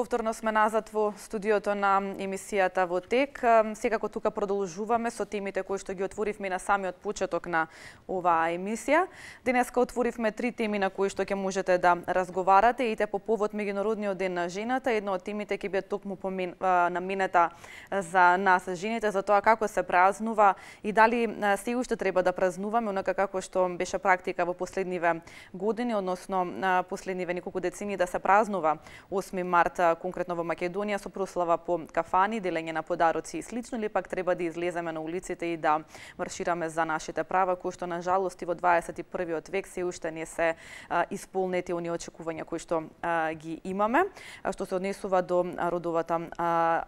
Повторно сме назад во студиото на емисијата во тек. Секако тука продолжуваме со темите кои што ги отворивме на самиот почеток на оваа емисија. Денеска отворивме 3 теми на кои што ќе можете да разговарате и те по повод Меѓународниот ден на жената. Една од темите ќе биде токму наменета за нас жените, за тоа како се празнува и дали се уште треба да празнуваме онака како што беше практика во последниве години, односно последниве неколку децении да се празнува 8 март конкретно во Македонија со прослава по кафани, делење на подароци и слично, или пак треба да излеземе на улиците и да маршираме за нашите права, кои што на жалост и во 21 век се уште не се исполнети оние очекувања кои што ги имаме, што се однесува до родовата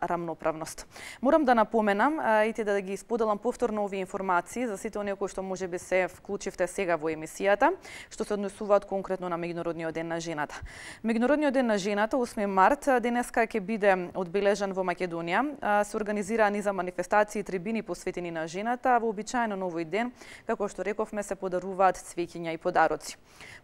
рамноправност. Морам да напоменам и да ги споделам повторно овие информации за сите оние кои што можеби се вклучивте сега во емисијата, што се однесуваат конкретно на Меѓународниот ден на жената. Меѓународниот ден на жената 8 март денеска ќе биде одбележан во Македонија. Се организираа низа манифестации и трибини посветени на жената, а вообичаено на овој ден, како што рековме, се подаруваат цвеќиња и подароци.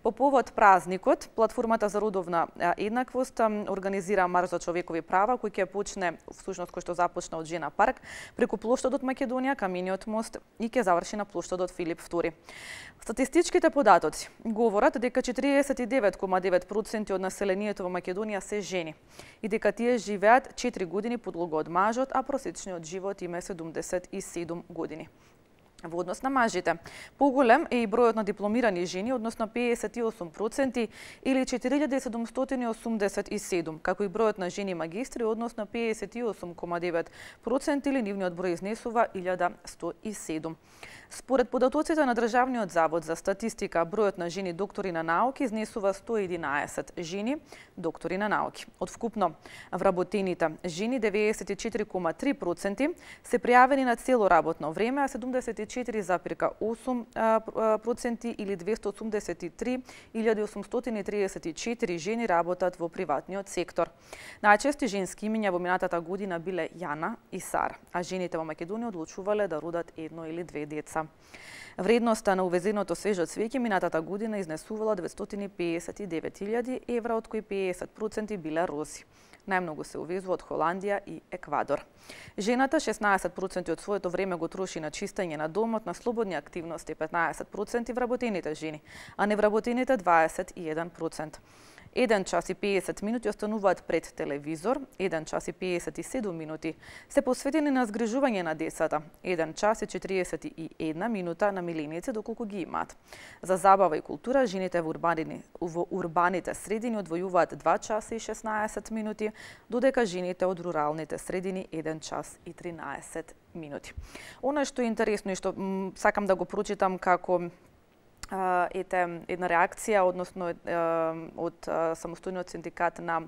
По повод празникот, платформата за родовна еднаквост организира марш за човекови права кој ќе почне, всушност кој што започна од Жена парк, преку плоштадот Македонија, Камениот мост и ќе заврши на плоштадот Филип II. Статистичките податоци говорат дека 49,9% од населението во Македонија се жени и дека тие живеат 4 години подолго од мажот, а просечниот живот им е 77 години. Во однос на мажите, поголем е и бројот на дипломирани жени, односно 58% или 4787, како и бројот на жени магистри, односно 58,9% или нивниот број изнесува 1107. Според податоците на Државниот завод за статистика, бројот на жени доктори на науки изнесува 111 жени доктори на науки. Од вкупно вработените жени 94,3% се пријавени на цело работно време, а 74,8% или 283.834 жени работат во приватниот сектор. Најчести женски имиња во минатата година биле Јана и Сара, а жените во Македонија одлучувале да родат едно или две деца. Вредноста на увезеното свежо цвеќе минатата година изнесувала 959.000 евра, од кои 50% биле рози. Најмногу се увезува од Холандија и Еквадор. Жената 16% од своето време го троши на чистење на домот, на слободни активности 15% вработените жени, а невработените 21%. 1 час и 50 минути остануваат пред телевизор, 1 час и 57 минути се посветени на згрижување на децата, 1 час и 41 минута на миленици доколку ги имаат. За забава и култура жените во урбаните средини одвојуваат 2 часа и 16 минути, додека жените од руралните средини 1 час и 13 минути. Оно што е интересно и што сакам да го прочитам како една реакција, односно од самостојниот синдикат на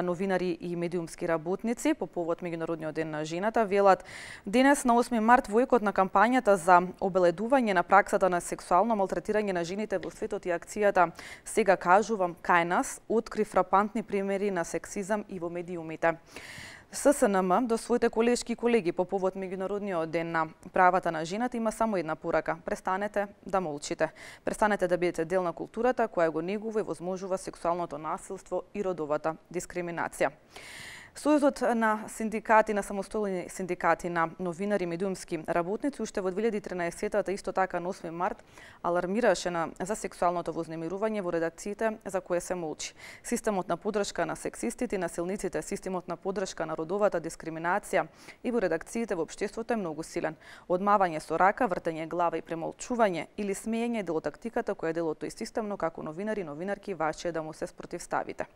новинари и медиумски работници по повод Меѓународниот ден на жената, велат: денес на 8 март војкот на кампањата за обеледување на праксата на сексуално малтретирање на жените во светот и акцијата "Сега кажувам" кај нас откри фрапантни примери на сексизам и во медиумите. ССНМ до своите колешки и колеги по повод Меѓународниот ден на правата на жената има само една порака: престанете да молчите. Престанете да бидете дел на културата која го негува и возможува сексуалното насилство и родовата дискриминација. Сојузот на синдикати, на самостојни синдикати на новинари и медиумски работници уште во 2013-та, исто така на 8 март, алармираше за сексуалното вознемирување во редакциите за кое се молчи. Системот на поддршка на сексистите и насилниците, системот на поддршка на родовата дискриминација и во редакциите во општеството е многу силен. Одмавање со рака, вртење глава и премолчување или смеење е дел од тактиката која е дел од тој систем, но како новинари и новинарки ваше е да му се спротивставите.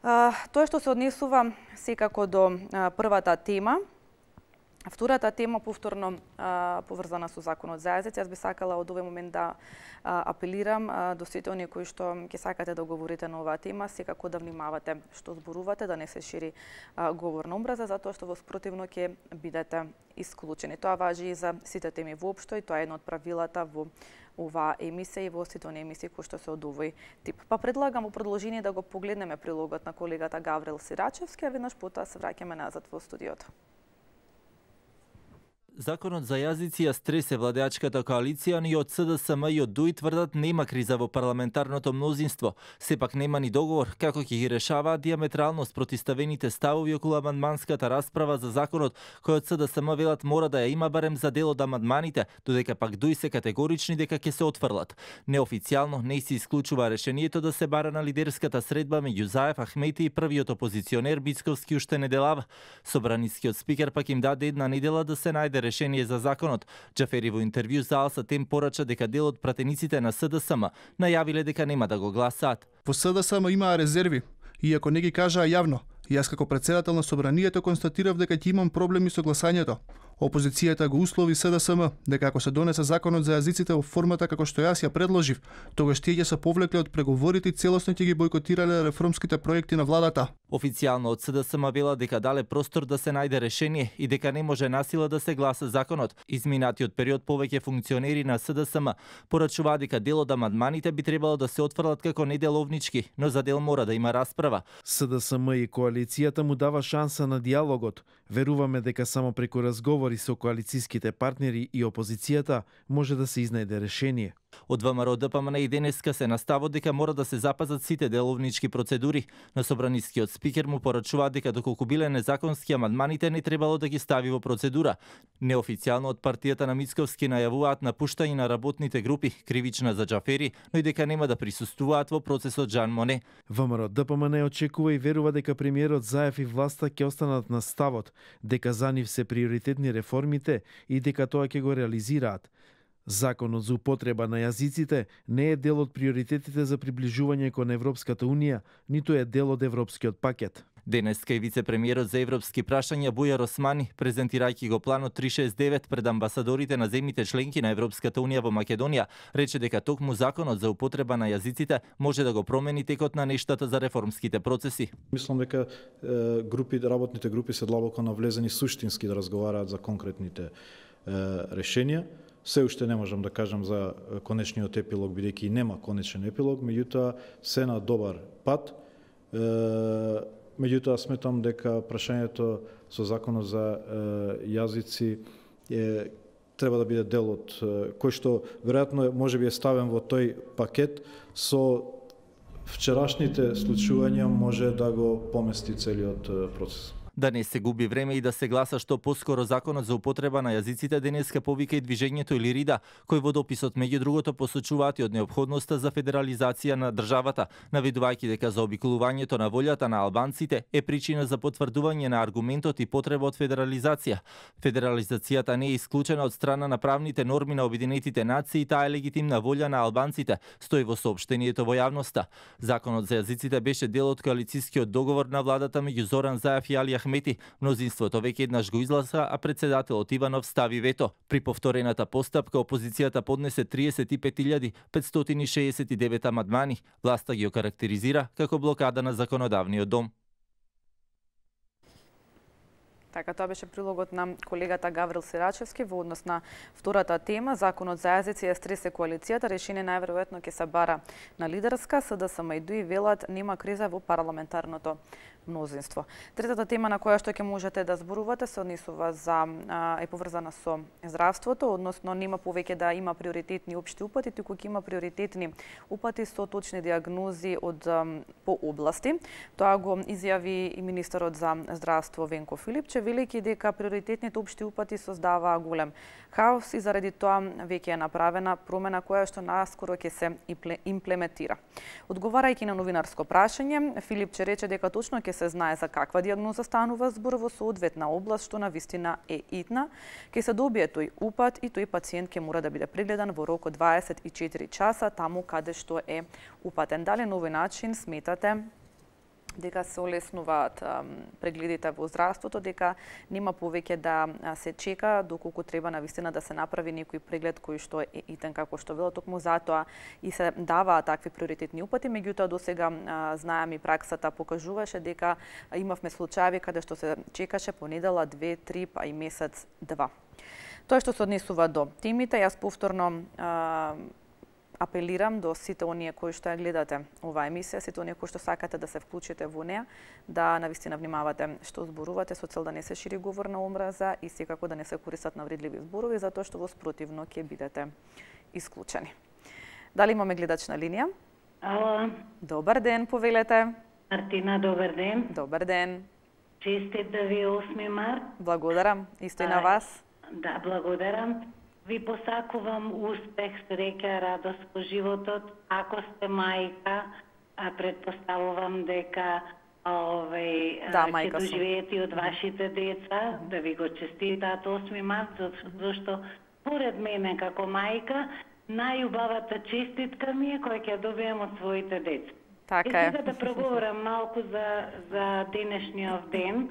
Тоа што се однесува секако до првата тема. Втората тема повторно поврзана со законот за јазици. Јас би сакала од овој момент да апелирам до сите оние кои што ќе сакате да говорите на оваа тема, секако да внимавате што зборувате, да не се шири говор на омраза, затоа што во спротивно ќе бидете исклучени. Тоа важи и за сите теми воопшто и тоа е едно од правилата во оваа емисија и во сите оние емисии кои што се од овој тип. Па предлагам во продолжение да го погледнеме прилогот на колегата Гаврил Сирачевски, а веднаш потоа се враќаме назад во студиото. Законот за јазици ја стресе владеачката коалиција, но и од СДСМ и од ДУИ тврдат нема криза во парламентарното мнозинство. Сепак нема ни договор како ќе ги решаваат диаметрално спротиставените ставови околу амандманската расправа за законот, кој од СДСМ велат мора да ја има барем за дел од амандманите, додека пак ДУИ се категорични дека ќе се отфрлат. Неофицијално не се исклучува решението да се бара на лидерската средба меѓу Заев, Ахмети и првиот опозиционер Бицковски уште неделава. Собранискиот спикер пак им даде една недела да се најде решение за законот. Џафери во интервју за Алса Тем порача дека дел од пратениците на СДСМ најавиле дека нема да го гласаат. Во СДСМ имаа резерви, иако не ги кажаа јавно. Јас како председател на собранието констатирав дека ќе имам проблеми со гласањето. Опозицијата го услови СДСМ дека ако се донесе законот за јазиците во формата како што јас ја предложив, тогаш тие ќе се повлекле од преговорите и целосно ќе ги бойкотирале реформските проекти на владата. Официјално од СДСМ вела дека дале простор да се најде решение и дека не може насила да се гласа законот. Изминатиот период повеќе функционери на СДСМ порачуваат дека дел од амандманите би требало да се отфрлат како неделовнички, но за дел мора да има расправа. СДСМ и коалицијата му дава шанса на диалогот. Веруваме дека само преку разговори со коалицијските партнери и опозицијата може да се изнајде решение. Од ВМРО ДПМН и денеска се наставот дека мора да се запазат сите деловнички процедури, но собранискиот спикер му порачува дека доколку биле незаконски амандманите не требало да ги стави во процедура. Неофицијално од партијата на Мицковски најавуваат напуштање на работните групи, кривична за Џафери, но и дека нема да присуствуваат во процесот Жан Моне. ВМРО ДПМН очекува и верува дека премиерот Заев и власта ќе останат на ставот, дека за нив се приоритетни реформите и дека тоа ќе го реализираат. Законот за употреба на јазиците не е дел од приоритетите за приближување кон Европската Унија, ниту е дел од европскиот пакет. Денеска и вице-премиерот за европски прашања Бујар Османи, презентирајќи го планот 369 пред амбасадорите на земјите членки на Европската Унија во Македонија, рече дека токму законот за употреба на јазиците може да го промени текот на нештата за реформските процеси. Мислам дека работните групи се длабоко навлезени суштински да разговараат за конкретните решенија. Се уште не можам да кажам за конечниот епилог, бидејќи нема конечен епилог, меѓутоа се на добар пат. Меѓутоа сметам дека прашањето со законот за јазици треба да биде дел од кој што веројатно можеби е ставен во тој пакет со вчерашните случувања може да го помести целиот процес. Да не се губи време и да се гласа што поскоро законот за употреба на јазиците, денеска повика и движењето Илирида, кој во дописот меѓу другото посочуваат и од неопходноста за федерализација на државата, наведувајќи дека заобиколувањето на волјата на албанците е причина за потврдување на аргументот и потреба од федерализација. Федерализацијата не е исклучена од страна на правните норми на Обединетите нации и таа е легитимна волја на албанците, стои во соопштението во јавноста. Законот за јазиците беше дел од коалицијскиот договор на владата меѓу Зоран Заев и Али Ахмети. Мнозинството веќе еднаш го изгласа, а председателот Иванов стави вето. При повторената постапка опозицијата поднесе 35.569 амандмани. Власта ги окарактеризира како блокада на законодавниот дом. Така, тоа беше прилогот на колегата Гаврил Сирачевски во однос на втората тема. Законот за јазици ја стресе коалицијата, решение најверојатно ќе се бара на лидерска, СДСМ и ДУИ велат нема криза во парламентарното мнозинство. Третата тема на која што ќе можете да зборувате се однесува е поврзана со здравството, односно нема повеќе да има приоритетни општи упати, туку ќе има приоритетни упати со точни диагнози по области. Тоа го изјави и министерот за здравство Венко Филипче, велики дека приоритетните општи упати создаваа голем хаос и заради тоа веќе е направена промена која што наскоро ќе се имплементира. Одговарајќи на новинарско прашање, Филипче рече дека точно ќе се знае за каква диагноза станува збор во соодветна област што навистина е итна, ќе се добие тој упат и тој пациент ќе мора да биде прегледан во рок од 24 часа таму каде што е упатен. Дали на овој начин сметате дека се олеснуваат прегледите во здравството, дека нема повеќе да се чека доколку треба навистина да се направи некој преглед кој што е итен како што вело, токму затоа и се даваат такви приоритетни упати, меѓутоа досега знаеме и праксата покажуваше дека имавме случаи каде што се чекаше по недела, 2, 3, па и месец, 2. Тоа што се однесува до темите, јас повторно апелирам до сите оние кои што ја гледате оваа емисија, сите оние кои што сакате да се вклучите во неа, да навистина внимавате што зборувате со цел да не се шири говор на омраза и секако да не се користат навредливи зборови, затоа што во спротивно ќе бидете исклучени. Дали имаме гледач на линија? Ало. Добар ден, повелете. Мартина, добар ден. Добар ден. Честит да ви 8 март. Благодарам. Исто и на вас. Да, благодарам. Ви посакувам успех, среќа, радост во животот. Ако сте мајка, предпоставувам дека ќе доживеете и од вашите деца, да ви го честитаат 8 март, зашто поред мене како мајка, најубавата честитка ми е која ќе добием од своите деца. Така е. Сега да проговорам малку за денешниот ден.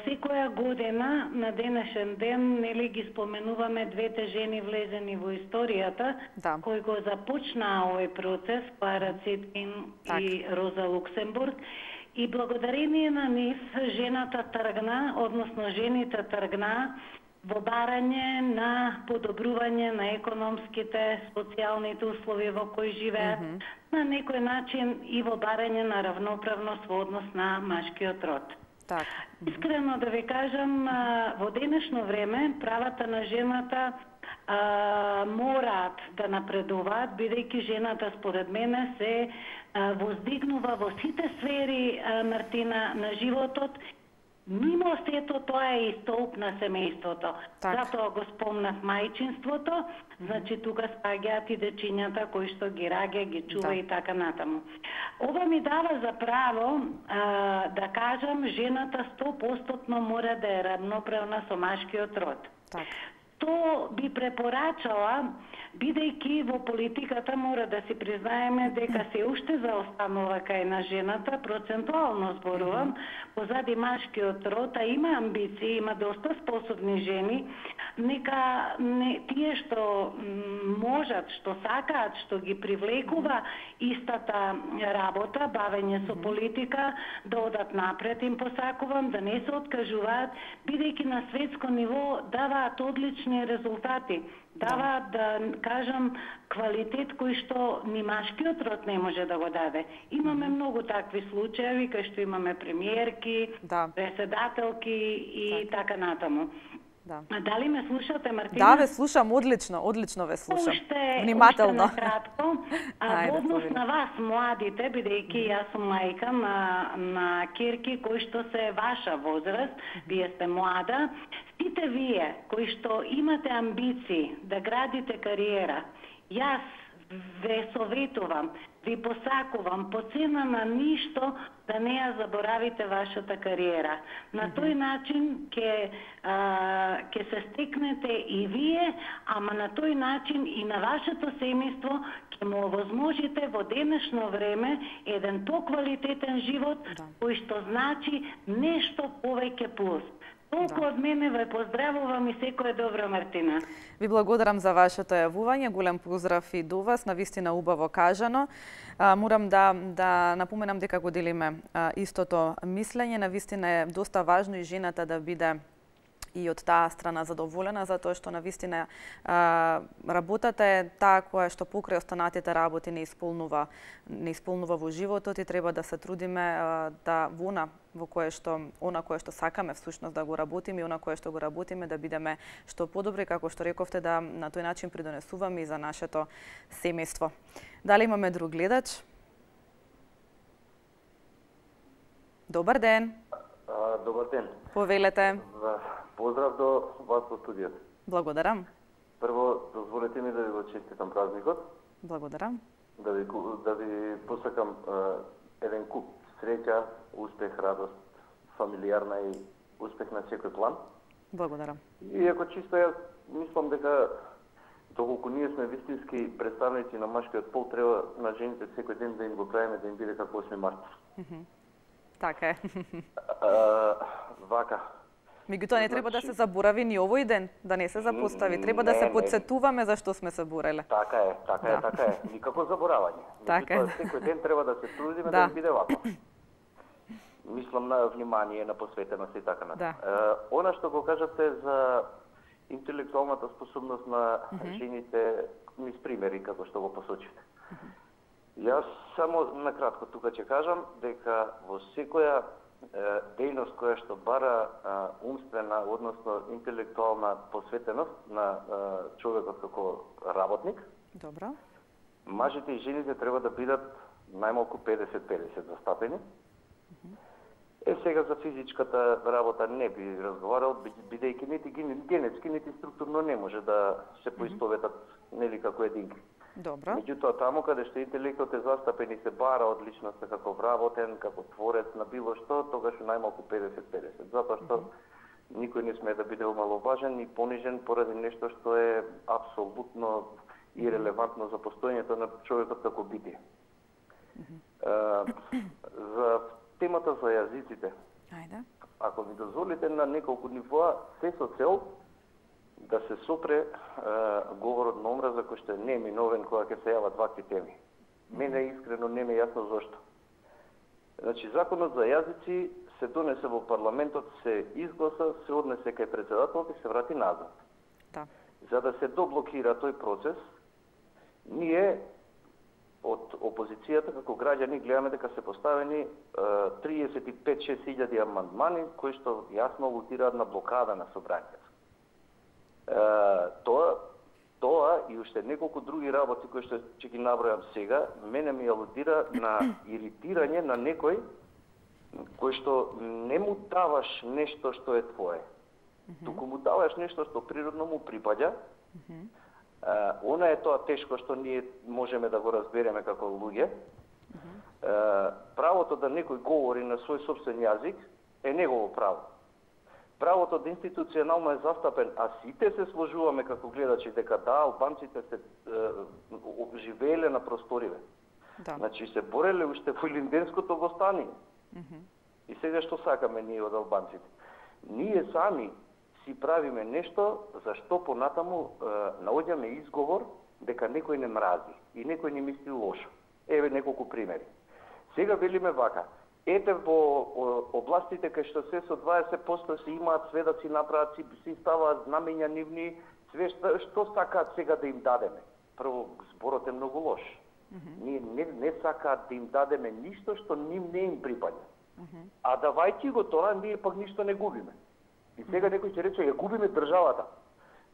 Секоја година на денешен ден нели ги споменуваме двете жени влезени во историјата, кои го започнаа овој процес, Клара Цеткин и Роза Луксембург. И благодарение на нив жената тргна, односно жените тргнаа во барање на подобрување на економските, социјалните услови во кои живеат, на некој начин и во барање на равноправност во однос на машкиот род. Так. Искрено да ви кажам, во денешно време правата на жената мораат да напредуваат, бидејќи жената според мене се воздигнува во сите сфери, Мартина, на животот. Мимо сето тоа е и столб на семејството. Затоа го спомнав мајчинството, значи тука спаѓаат и дечињата кои што ги раѓа, ги чува и така натаму. Ова ми дава за право да кажам, жената 100% мора да е равноправна со машкиот род. Што би препорачала, бидејќи во политиката мора да си признаеме дека се уште заостанува кај на жената, процентуално зборувам, позади машкиот род, а има амбиции, има доста способни жени, нека тие што можат, што сакаат, што ги привлекува истата работа, бавење со политика, да одат напред, им посакувам, да не се откажуваат, бидејќи на светско ниво даваат одлични резултати. Даваат, да кажам, квалитет кој што ни машкиот род не може да го даде. Имаме многу такви случаи, кај што имаме премиерки, председателки и така натаму. Дали ме слушате, Мартина? Да, ве слушам, одлично ве слушам. Внимателно. Уште накратко, во однос на вас, младите, бидејќи јас сум мајка на керки кои што се ваша возраст, вие сте млада, сите вие кои што имате амбиции да градите кариера, јас ве советувам, ви посакувам, по цена на ништо, да не ја заборавите вашата кариера. На тој начин ќе се стекнете и вие, ама на тој начин и на вашето семејство ќе му овозможите во денешно време еден поквалитетен живот, кој што значи нешто повеќе плюс. Толку од мене ве поздравувам и секое добро, Мартина. Ви благодарам за вашето јавување, голем поздрав и до вас, навистина убаво кажано. Морам да напоменам дека го делиме истото мислење, навистина е доста важно и жената да биде и од таа страна задоволена, затоа што навистина работата е таа која што покрај останатите работи не исполнува во животот и треба да се трудиме да во кое што она кое што сакаме всушност да го работиме и она кое што го работиме да бидеме што подобри, како што рековте, да на тој начин придонесуваме и за нашето семејство. Дали имаме друг гледач? Добар ден. Добар ден. Повелете. Поздрав до вас во студијата. Благодарам. Прво, дозволете ми да ви го честитам празникот. Благодарам. Да ви посакам еден куп среќа, успех, радост, фамилиарна и успех на секој план. Благодарам. И ако чисто јас мислам дека доколку ние сме вистински представници на машкиот пол, треба на жените секој ден да им го правиме да им биде како 8 март. Така е. Вака. Меѓутоа не треба да се заборави ни овој ден, да не се запостави. Треба да се подсетуваме за што сме се бореле. Така е. Никако заборавање. Така е. Секој ден треба да се трудиме да им биде вака. Мислам на внимание, на посветеност и така натаму. Она што го кажавте за интелектуалната способност на жените низ примери како што го посочите. Јас само накратко тука ќе кажам дека во секоја дејност која што бара умствена, односно интелектуална посветеност на човекот како работник, Добро. мажите и жените треба да бидат најмалку 50-50 застапени. Сега за физичката работа не би разговарал, бидејќи нити генетски, нити структурно не може да се поистоветат нели како единки. Добро. Меѓутоа, таму каде што интелектот е застапен и се бара од личноста како вработен, како творец на било што, тогаш најмалку 50-50. Затоа што никој не сме да биде омаловажен и понижен поради нешто што е апсолутно ирелевантно за постоењето на човекот како битие. За темата за јазиците. Ајде. Ако ми дозволите на неколку нивоа, се со цел да се сопре говорот на омраза кој што е неминовен кога ќе се јават вакви теми. Мене искрено не ме јасно зошто. Значи, законот за јазици се донесе во парламентот, се изгласа, се однесе кај председателот и се врати назад. Да. За да се доблокира тој процес, ние од опозицијата како граѓани гледаме дека се поставени 35-6 илјади амандмани кои што јасно алудираат на блокада на собранието. Тоа и уште неколку други работи кои што ќе ги набројам сега, мене ми алудира на иритирање на некој кој што не му даваш нешто што е твое. Туку му даваш нешто што природно му припаѓа. Она е тоа тешко што ние можеме да го разбереме како луѓе. Правото да некој говори на свој собствен јазик е негово право. Правото да институционално е застапен, а сите се сложуваме како гледачи дека да, албанците се живееле на просториве. Да. Значи се бореле уште во Илинденското востание. И сега што сакаме ние од албанците? Ние сами си правиме нешто за што понатаму наоѓаме изговор дека некој не мрази и некој не мисли лошо. Еве неколку примери. Сега велиме вака: ете во областите кај што се со 20% се имаат све да си направат, си ставаат знамења нивни, све што сакаат сега да им дадеме. Прво, зборот е многу лош. Ние не сакаат да им дадеме ништо што ним не им припаѓа. А давајќи го тоа, ние пак ништо не губиме. И сега некој ќе рече, ја губиме државата.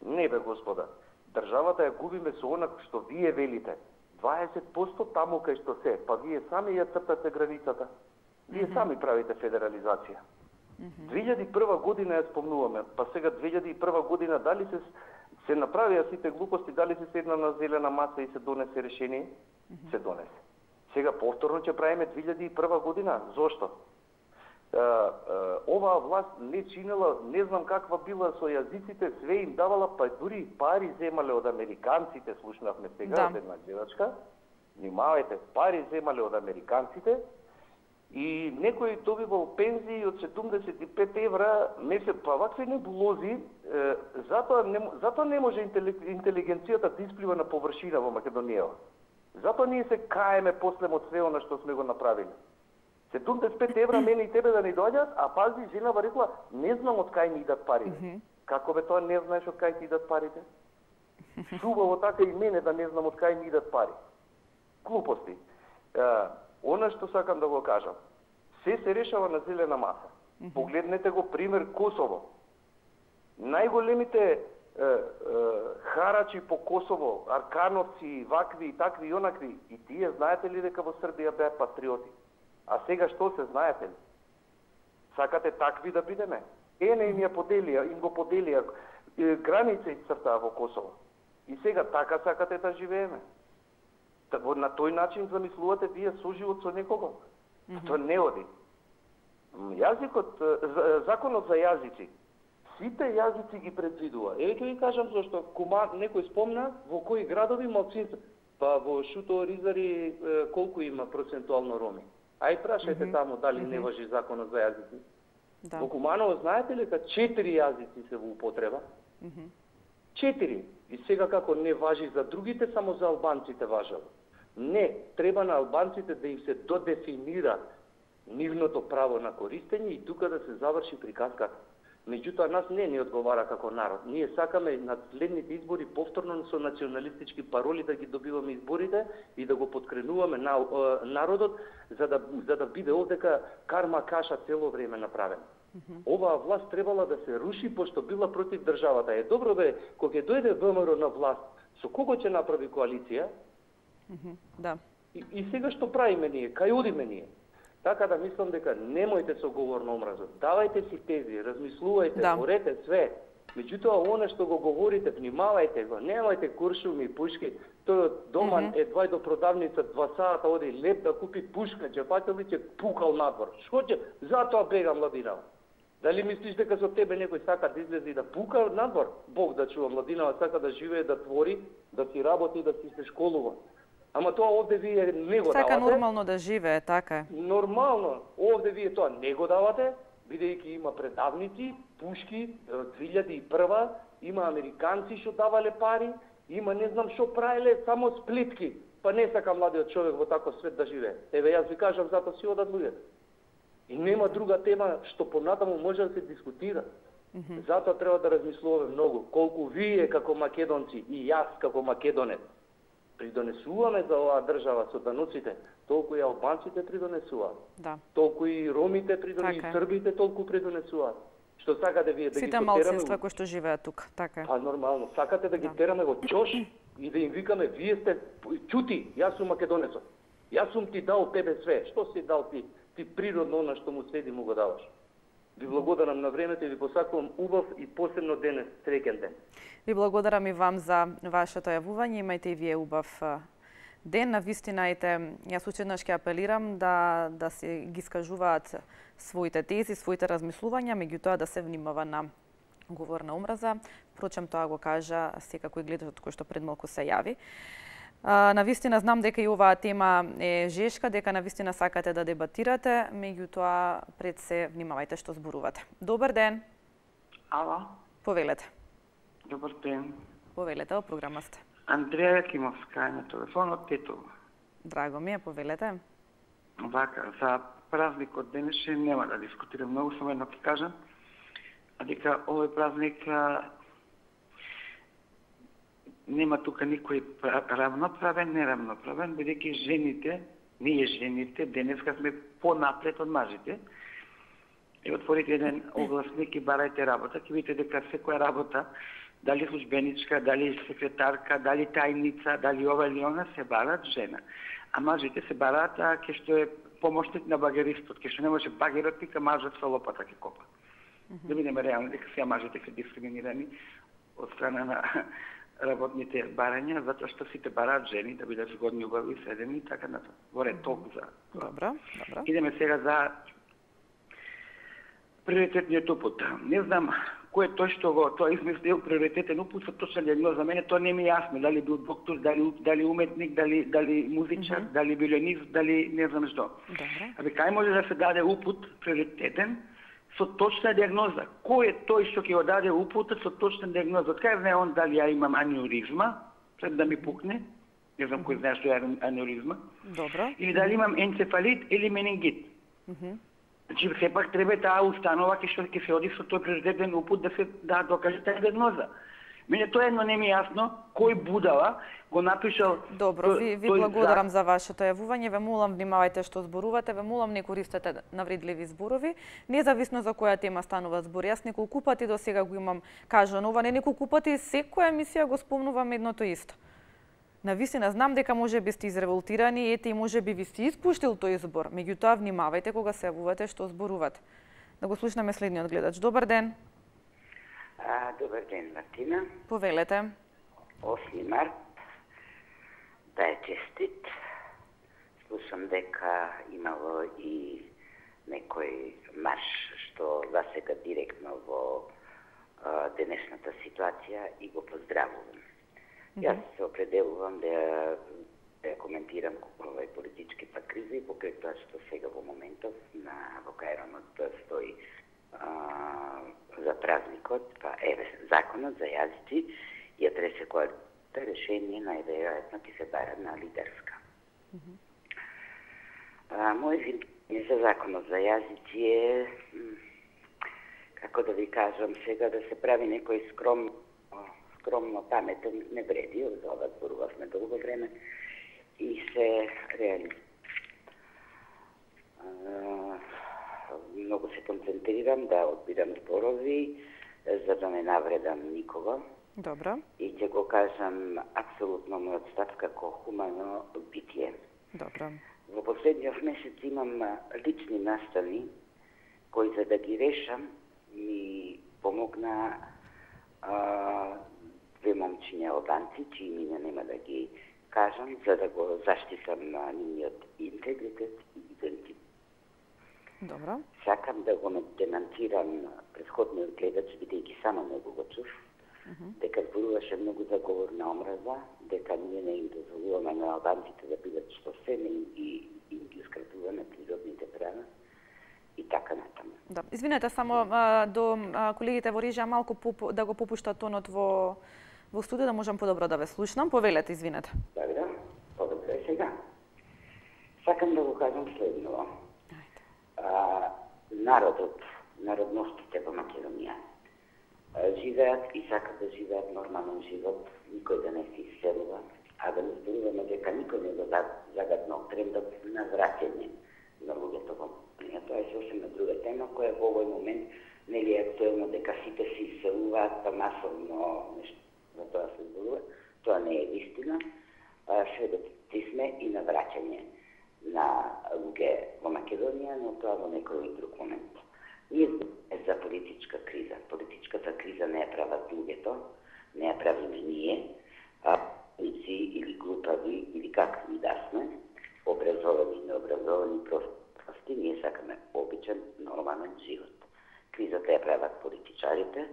Не бе, господа. Државата ја губиме со она што вие велите. 20% таму кај што се, па вие сами ја цртате границата. Вие сами правите федерализација. 2001 година ја спомнуваме, па сега 2001 година дали се направија сите глупости, дали се седна на зелена маса и се донесе решение? Се донесе. Сега повторно ќе правиме 2001 година. Зошто? Оваа власт не чинела, не знам каква била со јазиците, све им давала, па дури пари земале од американците, слушнавме сега од една гледачка. Внимавајте, пари земале од американците и некој добивал пензии од 75 евра месец, па вакви небулози, затоа не може интелигенцијата да исплива на површина во Македонија. Затоа ние се каеме после од све она што сме го направили. 75 евра мене и тебе да ни доаѓаат, а пази, женава рекла, не знам од кај ни идат парите. Како бе тоа не знаеш од кај ти идат парите? Шубаво така и мене да не знам од кај ни идат пари. Глупости. Она што сакам да го кажам, се решава на зелена маса. Погледнете го пример Косово. Најголемите харачи по Косово, аркановци, вакви и такви и онакви, и тие знаете ли дека во Србија беа патриоти? А сега што се знаете ли? Сакате такви да бидеме? Не им ја поделија, им го поделија, граница изцртаа во Косово. И сега така сакате да живееме? На тој начин замислувате вие соживот со некого? Тоа не оди. Законот за јазици. Сите јазици ги предвидува. Ќе ви кажам зашто. Некој спомна во кои градови малцинство. Па во Шуто, Ризари колку има процентуално роми? Ај прашајте таму дали не важи законот за јазици. Во Куманово знаете ли дека 4 јазици се во употреба? 4. И сега како не важи за другите, само за албанците важело. Не, треба на албанците да им се додефинира нивното право на користење и тука да се заврши приказката. Меѓутоа, нас не ни одговара како народ. Ние сакаме на следните избори повторно со националистички пароли да ги добиваме изборите и да го подкренуваме на народот, за да биде овдека карма каша цело време направена. Оваа власт требала да се руши, пошто била против државата. Добро бе, кога ќе дојде ВМРО на власт, со кого ќе направи коалиција? Да. И сега што правиме ние? Кај одиме ние? Така да мислам дека немојте со говор на омразот. Давајте си тези, размислувајте, борете све. Меѓутоа, она што го говорите, внимавајте го, немајте куршуми и пушки. Тој дома едва до продавница 2 сата оди леп да купи пушка, џефатели ќе пукал надвор. Што ќе? Затоа бега младинава. Дали мислиш дека со тебе некој сака да излезе и да пука надвор? Бог да чува, младинава сака да живее, да твори, да си работи, да си се школува. Ама тоа овде вие не го давате. Сака нормално да живее, така е. Нормално. Овде вие тоа не го давате, бидејќи има предавници, пушки, 2001, има американци што давале пари, има не знам што правеле, само сплитки. Па не сака младиот човек во таков свет да живее. Еве, јас ви кажам, затоа си одат луѓето. И нема друга тема што понатаму може да се дискутира. Затоа треба да размислуваме многу. Колку вие како македонци и јас како македонец придонесуваме за оваа држава со дануците, толку и албанците придонесуваат. Да. Толку и ромите придонесуваат, и србите толку придонесуваат. Што сакате вие да ги потераме? Сите малцинства кои што живеат тука, така е. Па нормално, сакате да ги тераме во ќош и да им викаме вие сте ќути, јас сум македонецот. Јас сум ти дал тебе све. Што си дал ти? Ти природно она што му следи му го даваш. Ви благодарам на времето и ви посакувам убав и посебно денес среќен ден. Ви благодарам и вам за вашето јавување. Имајте и вие убав ден. Навистина, јас учеднаш ќе апелирам да се ги искажуваат своите тези, своите размислувања, меѓутоа да се внимава на говор на омраза. Впрочем, тоа го кажа секако и гледачот кој што пред малку се јави. Навистина знам дека и оваа тема е жешка, дека навистина сакате да дебатирате, меѓутоа пред се внимавајте што зборувате. Добар ден. Ало. Повелете. Добар ден. Повелете, во програма сте. Андреја Кимовска е на телефонот, Тетово. Драго ми е, повелете. Вака, за празникот денеше нема да дискутирам многу, само едно ќе кажам, дека овој празник нема тука никој равноправен, неравноправен, бидејќи жените, ние жените, денеска сме понапред од мажите. И отворите еден огласник и барајте работа, ќе видите дека секоја работа, дали службеничка, дали секретарка, дали тајница, дали ова или она, се бараат жена. А мажите се бараат ке што е помошник на багеристот, ке што не може багерот пика мажот со лопата ке копа. Да бидеме реални дека сега мажите се дискриминирани од страна на работните барања, затоа што сите бараат жени да бидат згодни, убави, седени и така натаму. Во ред толку за тоа. Добро. Идеме сега за приоритетниот упут. Не знам кој е тој што го тоа измислил приоритетен упут со точна диагноза. За мене тоа не ми е јасно, дали бил доктор, дали уметник, дали музичар, дали виолинист, дали не знам што. Абе кај може да се даде упут приоритетен со точна диагноза? Кој е тој што ќе го даде упутот со точна диагноза? Од кај знае он дали ја имам анеуризма, пред да ми пукне? Не знам кој знае што е анеуризма. Добро. Или дали имам енцефалит или менингит. Значи, сепак треба таа установа што ќе се оди со тој приоритетен упут да се докаже таа диагноза. Мене тоа едно не ми е јасно, кој будала го напишал... Добро, ви благодарам за вашето јавување. Ве молам, внимавајте што зборувате, ве молам, не користете навредливи зборови, независно за која тема станува збор. Јас неколку пати до сега го имам кажано, ова не неколку пати секоја емисија го спомнувам едното исто. Навистина, знам дека може би сте изреволтирани, ете и може би ви сте испуштил тој збор, меѓутоа внимавајте кога се јавувате што зборувате. Да го слушнеме следниот гледач. Добар ден. Добар ден, Мартина. Повелете. 8 март, да е честит. Слушам дека имало и некој марш што засега директно во денешната ситуација и го поздравувам. Јас се определувам да коментирам овој политичката криза и покрај тоа што сега во моментов во Кајронот стои за празникот, па еве законот за јазици и адресекојата решение најверојатно ќе се бара на Лидарска. Мој вид за законот за јазици е, како да ви кажам сега, да се прави некој скромно паметен не вреди, за ова зборувавме долго време и се реализира. Многу се концентрирам да одбирам зборови, за да не навредам никого. Добро. И ќе го кажам апсолутно мојот став како хумано битие. Добро. Во последниот месец имам лични настани кои за да ги решам ми помогна две момчиња албанци, чии имиња нема да ги кажам, за да го заштитам нивниот интегритет и идентитет. Добро. Сакам да го денонцирам претходниот гледач, бидејќи само него го чув, дека зборуваше многу за говор на омраза, дека ние не им дозволуваме на албанците да бидат што се, и им ги скратуваме природните права и така натаму. Да. Извинете, само до колегите во режија малку да го попуштат тонот во студио, да можам подобро да ве слушнам. Повелете, извинете. Да, подобро е сега. Сакам да го кажам следново. Народот, народностите во Македонија живеат и сакат да живеат нормален живот, никој да не се иселува, а да не зборуваме дека никој не го загаднал трендот на враќање на луѓето во Македонија. Тоа е сосема друга тема која во овој момент нели е актуелно, дека сите се иселуваат, па масовно нешто за тоа се зборува. Тоа не е вистина. Сведоци сме и на враќање на луѓе во Македонија, но тоа во некој друг момент. Ние сме за политичка криза. Политичката криза не ја прават луѓето, не ја правиме ние, лици или глупави, или какви да сме, образовани и необразовани, прости, ние сакаме обичен, нормален живот. Кризата ја прават политичарите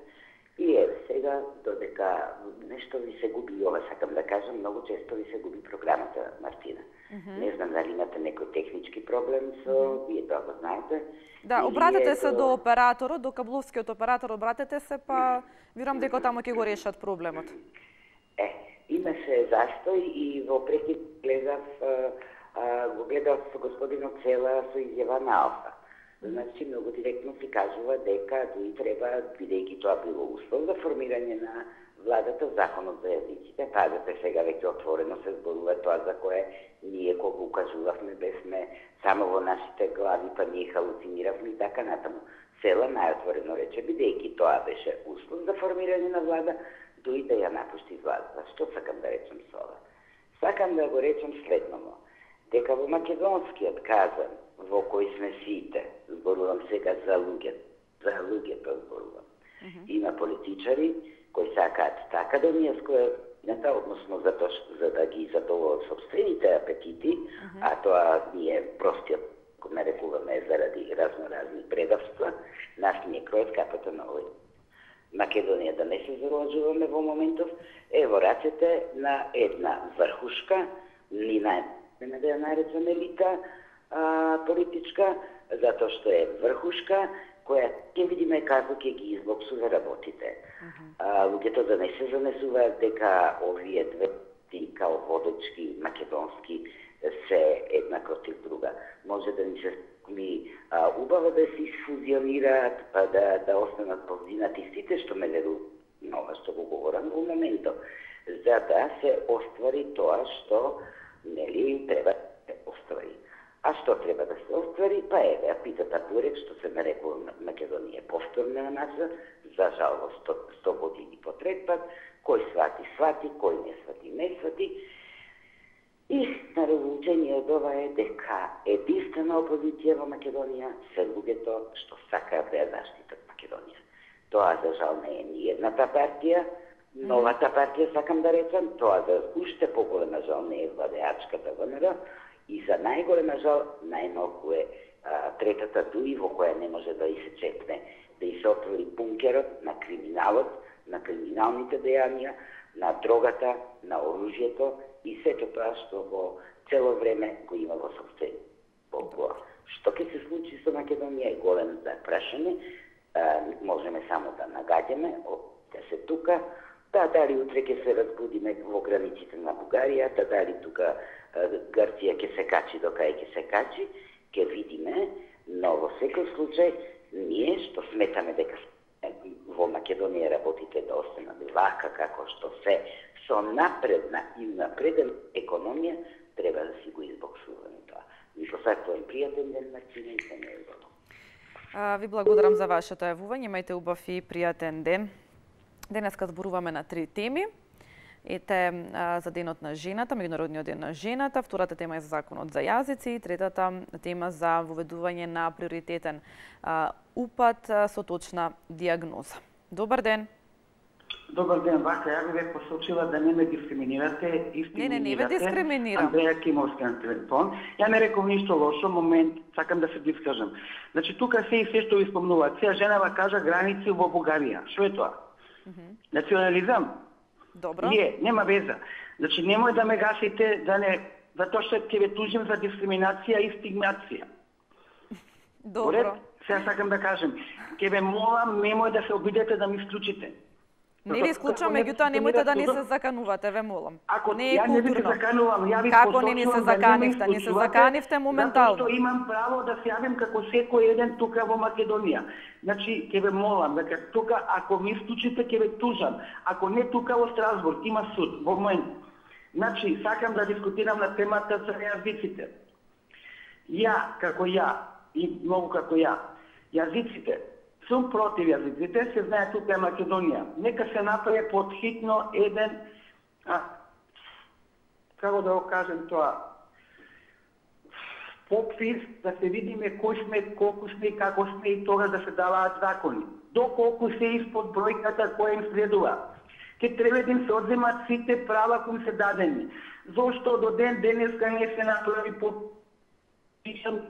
и сега, додека нешто ви се губи, ова сакам да кажам, многу често ви се губи програмата, Мартина. Не знам дали имате некој технички проблем со, вие тоа го знаете. Да, обратете се до операторот, до кабловскиот оператор, обратете се, па верувам дека таму ќе го решат проблемот. Имаше застој и во прекид го гледав со господинот Цела со изјава на Алфа. Значи, многу директно си кажува дека дуи треба, бидејќи тоа било услов за формирање на владата, законот за јазиците. Пазете, сега веќе отворено се зборува тоа за кое ние кога укажувавме, бесме само во нашите глави, па ние халуциниравме и така натаму. Цела најотворено рече, бидејќи тоа беше услов за формирање на влада, дуи да ја напушти владата. Што сакам да речем со ова? Сакам да го речем следново, дека во македонскиот казан, во кој сме сите, зборувам сега за луѓето зборувам. Има политичари кои сакаат така да ние скојната, односно за да ги задоволат собствените апетити, а тоа ние простиот го нарекуваме заради разноразни предавства, нас ни е кројот капата на овој. Македонија да не се заложуваме во моментов е во рацете на една врхушка, ни да ја наречеме елита политичка, затоа што е врхушка, која ќе видиме како ќе ги излопсува работите. Луѓето да не се занесуваат дека овие две као водечки македонски се една против друга. Може да ни се убаво да се фузионираат, па да останат повдинати сите, што ме веру на ова што го говорам во моментот, за да се оствари тоа што нели треба да се оствари. А што треба да се оствари? Па еве, питата Бурек, што се нарекува Македонија повторна нација, за жал во 100 години потрет пат, кој свати, кој не свати. И наравучениот ова е дека единствена опозиција во Македонија се луѓето што сакаат да ја заштитат Македонија. Тоа за жал не е ни едната партија, новата партија сакам да речам, тоа за уште поголема жал не е владеачката ВМРО, и за најголема жал најмалку е третата дуи во која не може да и се чепне, да и се отвори бункерот на криминалот, на криминалните дејанија, на дрогата, на оружјето и сето тоа што во цело време го има во собствено. Што ќе се случи со Македонија е голем за прашање, можеме само да нагаѓаме, да се тука, дали утре ќе се разбудиме во границите на Бугарија, дали тука Грција ќе се качи до кај ќе се качи, ќе видиме, но во секој случај ние што сметаме дека во Македонија работите да останат вака како што се, со напредна и напредна економија, треба да си го избоксуваме тоа. Ви посакувам пријатен ден, Марцина, и се не Ви благодарам за вашето јавување, имајте убав и пријатен ден. Денеска зборуваме на 3 теми. Ете за денот на жената, меѓународниот ден на жената, втората тема е за законот за јазици и третата тема за воведување на приоритетен упат со точна дијагноза. Добар ден. Добар ден, вака, ја ви посочила да не ме дискриминирате и Не ве дискриминирам. Андреја Кимовска на телефон. Ја не реков ништо лошо, момент, сакам да се дискажам. Значи, тука се и се што ви спомнуваат. Сеја женава кажа граници во Бугарија. Што е тоа? Национализам? Добро. Нема веза. Значи, немој да ме гасите, затоа што ќе ве тужим за дискриминација и стигмација. Добро. Сега сакам да кажем, ќе ве молам, немој да се обидете да ми исклучите. Не ви исклучам, меѓутоа немојте да не се заканувате, ве молам. Не е ја не ви се културно. заканувам, ја ви Како не ни се заканивте? Ни се заканивте моментално. Затоа што имам право да се јавим како секој еден тука во Македонија. Значи, ќе ве молам, дека тука, ако ми исклучите, ќе ве тужам. Ако не тука во Страсбург, има суд, во момент. Значи, сакам да дискутирам на темата за јазиците. И многу како јазиците, сум против јазиците, се знае тука е Македонија. Нека се направи подхитно еден, како да го кажем тоа, попис, да се видиме кој сме, колку сме и како сме и тогаш да се даваат закони. Доколку се испод бројката која им следува. Ке треба да им се одземат сите права кои се дадени. Зошто до денеска не се направи подпишан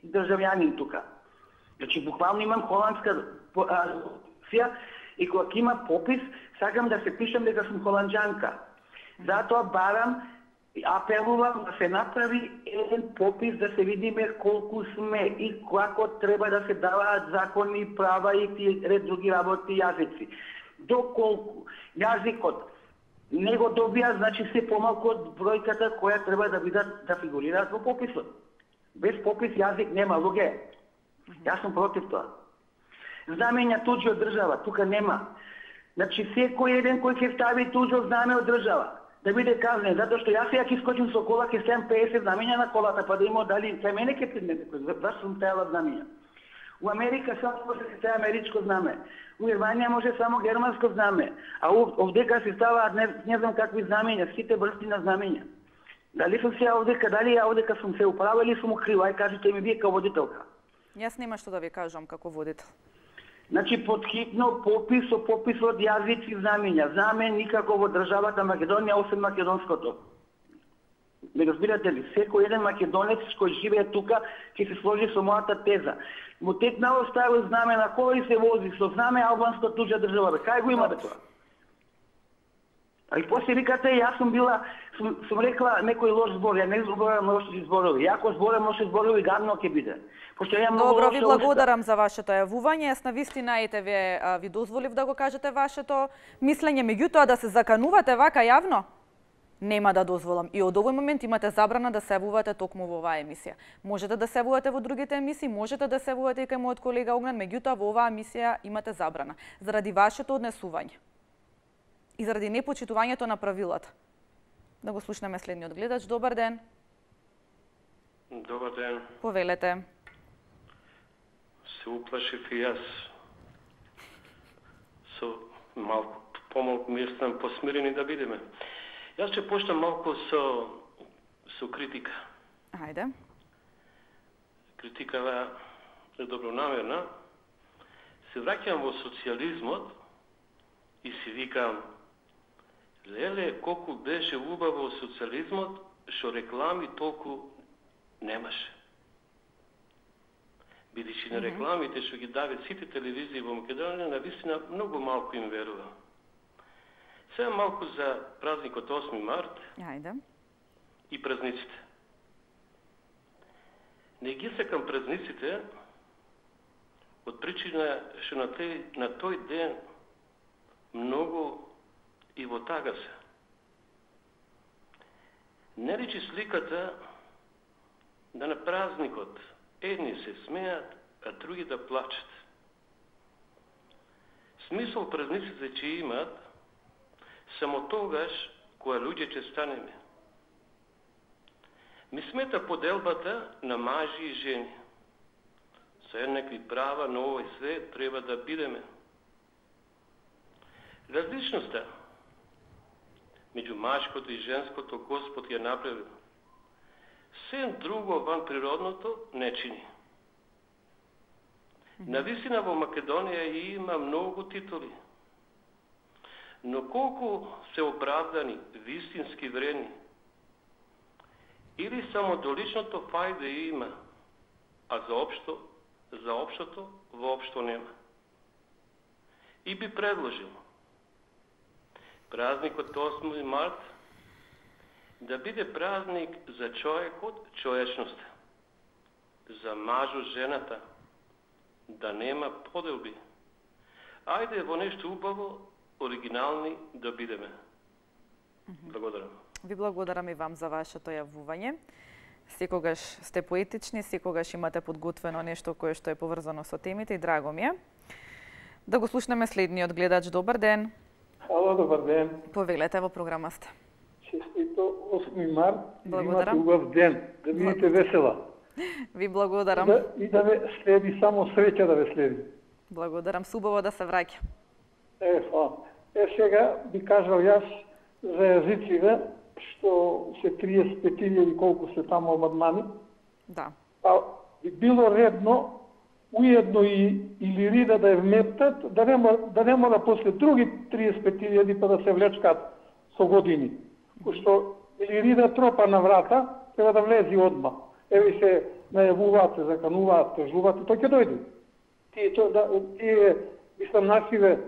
државјанин тука? Значи, буквално имам холандска сија и кога има попис, сакам да се пишам дека сум холанджанка. Затоа барам, апелувам да се направи еден попис, да се видиме колку сме и како треба да се даваат закони, права и ред други работи јазици. Доколку јазикот не го добија, значи се помалку од бројката која треба да бидат да фигурираат во пописот. Без попис јазик нема, луѓе. Јас сум против тоа. Знамења туѓи од држава, тука нема. Значи секој еден кој ќе стави туѓо знаме од држава, да биде казнен, затоа што јас ја ќе скочим со кола, ќе ставам 50 знамења на колата, па да има дали кај мене ќе приднете, зашто сум тајала знамења. У Америка само може да се става америчко знаме. У Германија може само германско знаме. А овдека се ставаат не знам какви знамења, сите врсти на знамења. Дали сум се овдека, дали ја овдека сум се управа или сум укрива, ај кажете ми вие као водителка. Јас нема што да ви кажам како водител. Значи, подхитно попис од јазици и знамења. Знаме никако во државата Македонија, освен македонското. Не разбирате ли? Секој еден македонец кој живее тука ќе се сложи со мојата теза. Му текнало ставил знаме на кола и се вози со знаме албанско туѓа држава. Кај го имате тоа? А и после викате, јас сум рекла некој лош збор, ја не зборам лоши зборови. Ако зборам лоши зборови, гадно ќе биде. Добро, ви благодарам за вашето јавување. Јас навистина ви дозволив да го кажете вашето мислење, меѓутоа да се заканувате вака јавно, нема да дозволам. И од овој момент имате забрана да се јавувате токму во оваа емисија. Можете да се јавувате во другите емисии, можете да се јавувате и кај мојот колега Огнен, меѓутоа во оваа емисија имате забрана. Заради вашето однесување и заради непочитувањето на правилата. Да го слушнеме следниот гледач. Добар ден. Добар ден. Повелете. Се уплашив и јас. Со помалку мирствен, посмирени да бидеме. Јас ќе почнам малку со критика. Ајде. Критикава е добронамерна. Се враќам во социјализмот и си викам, леле, колку беше убаво социјализмот, што реклами толку немаше. Бидејќи на рекламите што ги даве сите телевизии во Македонија, навистина многу малку им верува. Сега малку за празникот 8 март. Ајде. И празниците. Не ги сакам празниците од причина што на тој ден многу и во тага се. Не речи сликата да на празникот едни се смеат, а други да плачат. Смисол празниците ќе имат само тогаш кога луѓе ќе станеме. Ми смета поделбата на мажи и жени. Со еднакви права на овој свет треба да бидеме. Различноста меѓу машкото и женското Господ ја направил. Сен друго ван природното не чини. Навистина во Македонија има многу титули, но колку се оправдани, вистински вредни, или само до личното фајде има, а за општото воопшто нема. И би предложил празникот 8 март да биде празник за човекот, човечноста, за мажо, жената, да нема поделби. Ајде во нешто убаво, оригинални да бидеме. Благодарам. Ви благодарам и вам за вашето јавување. Секогаш сте поетични, секогаш имате подготвено нешто кое што е поврзано со темите и драго ми е. Да го слушнеме следниот гледач. Добар ден. Ало, добар ден. Повелете, во програма сте. Честито 8 март. Благодарам. Имате убав ден. Да бидете весела. Ви благодарам. И да ве следи, само среќа да ве следи. Благодарам, субаво да се враќа. Сега би кажал јас за јазиците, што се 35.000 колку се таму амандмани. Да. Па би било редно уедно и Илирида да ја вметат, да не мора после други 35.000 па да се влечкат со години. Што Илирида тропа на врата, треба да влези одма. Еве се најавуваат, се закануваат, кажуваат, тој ќе дојде. Тие, мислам, нашиве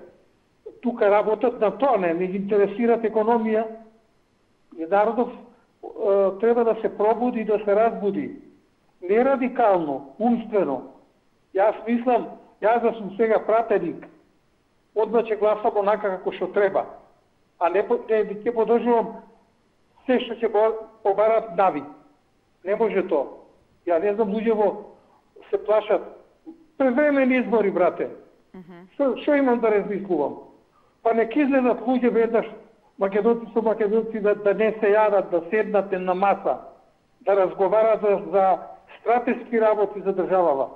тука работат на тоа, не ги интересираат економија. И народов треба да се пробуди, да се разбуди. Не радикално, умствено. Јас мислам, јас да сум сега пратеник, одма ќе гласам онака како што треба. А не ќе подржувам се што ќе побарат нави. Не може тоа. Ја не знам, луѓе се плашат. Превремени избори, брате. Што имам да размислувам? Па нека излезат луѓе веднаш, македонци со македонци, да не се јадат, да седнат на маса, да разговарат за стратешки работи за државава.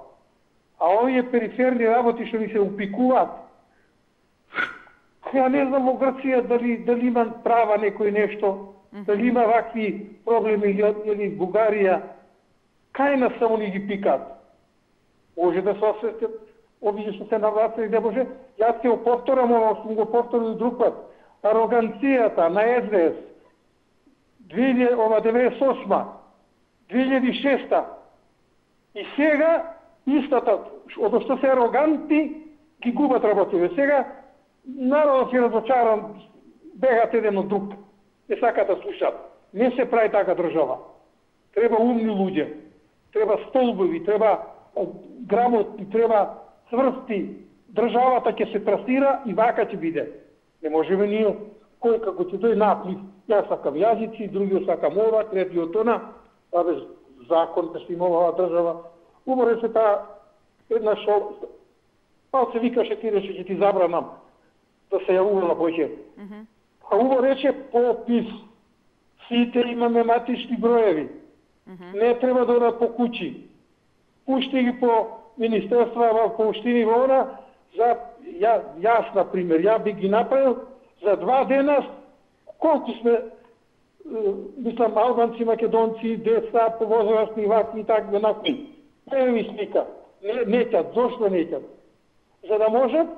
А овие периферни работи што ни се упикуваат, ја не знам во Грција дали има права некој нешто, дали има вакви проблеми или Бугарија, кај нас само ни ги пикаат. Може да се освестят овие што се навластили, не може. Јас ќе повторам оно што го повторил друг пат. Ароганцијата на СДС 98, 2006 и сега истата, од што се ароганти, ги губат работите. Сега народот е разочаран, бегат еден од друг. Не сакат да слушат. Не се прави така држава. Треба умни луѓе, треба столбови, треба грамотни, треба цврсти. Државата ќе се трасира и вака ќе биде. Не можеме ние, кој како ќе дој наплив, јас сакам јазици, други сакам ова, трети од она, без закон да се има оваа држава. Убаво се таа една шо, се викаше ти рече, ќе ти забранам да се јавувала поќе. А убаво рече попис. Сите имаме матични броеви. Не треба да одат по куќи. Пушти ги по министерства, по општини во она, за јас, например, ја би ги направил за 2 дена, колку сме, мислам, албанци, македонци, деца, повозрастни, вакви и така, накви. Не ми слика. Неќат, зошто неќат? За да можат,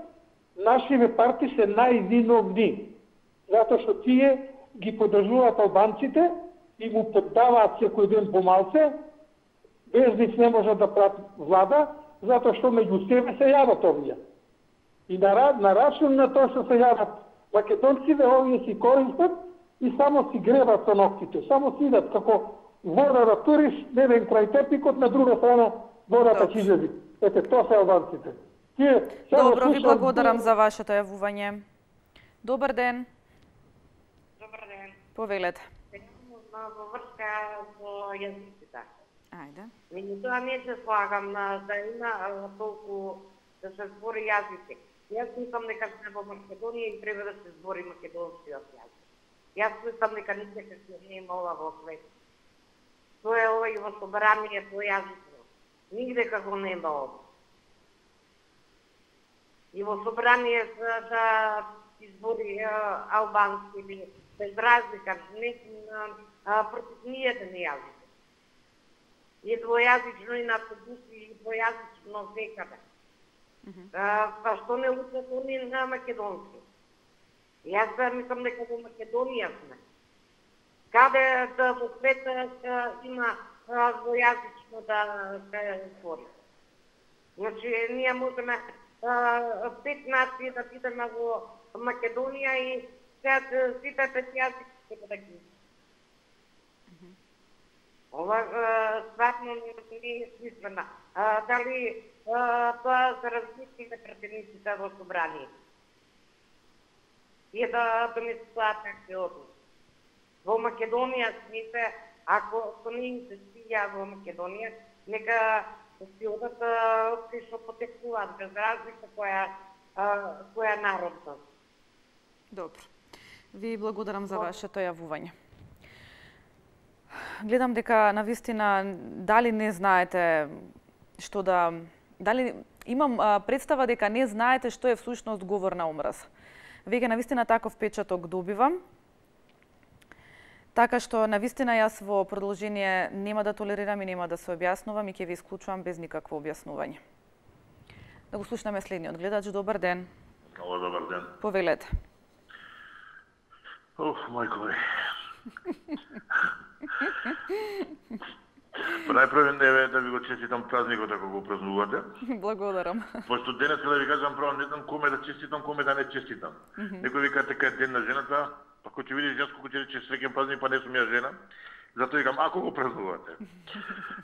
нашите парти се највиновни. Затоа што тие ги подржуваат албанците и му поддаваат секој ден помалце, без нив не можат да прават влада, затоа што меѓу себе се јадат овие. И на рачун на тоа што се јадат македонците, овие си користат и само си гребат со ноктите. Само си идат како вода да туриш, еден крај тепикот, на друга страна водата ќе излези. Ете, тоа се албанците. Добро, ви благодарам за вашето јавување. Добар ден. Добар ден. Повелете. Во врска со јазиците. Ајде. Меѓутоа не се слагам да има толку да се збори јазици. Јас мислам дека сме во Македонија и треба да се збори македонскиот јазик. Јас мислам дека никаде не има ова во свет. Тоа е ова и во собранието јазично. Нигде како нема ова. И во собрание да избори албански или без разлика, не против ниједен јазик. И двојазично и на автобуси, и двојазично секаде. Па што не учат они на македонски? Јас мислам дека во Македонија сме. Каде да во света има двојазично да се отвори. Значи, ние можеме 5 нации да бидеме во Македонија и сите 5 јазици ќе да ги. Ова стварно не е смислено. Дали тоа за различните претениците во собрание? И да не стоат такви одлуки. Во Македонија смите, ако не им се спија во Македонија, нека си одат кај што потекуваат, без разлика која народност. Добро. Ви благодарам за вашето јавување. Гледам дека навистина дали не знаете што да... Дали имам представа дека не знаете што е всушност говор на омраз. Веќе навистина таков печаток добивам. Така што навистина јас во продолжение нема да толерирам и нема да се објаснувам и ќе ви исклучувам без никакво објаснување. Да го слушнеме следниот гледач. Добар ден. Много добар ден. Повелете. Мајко ми. Па најпрво да ви го честитам празникот ако го празнувате. Благодарам. Пошто денес да ви кажам право, не знам коме да честитам, коме да не честитам. Некој вика дека е ден на жената, па кој ќе види женско кој ќе рече среќен празник, па не сум ја жена. Затоа викам ако го празнувате.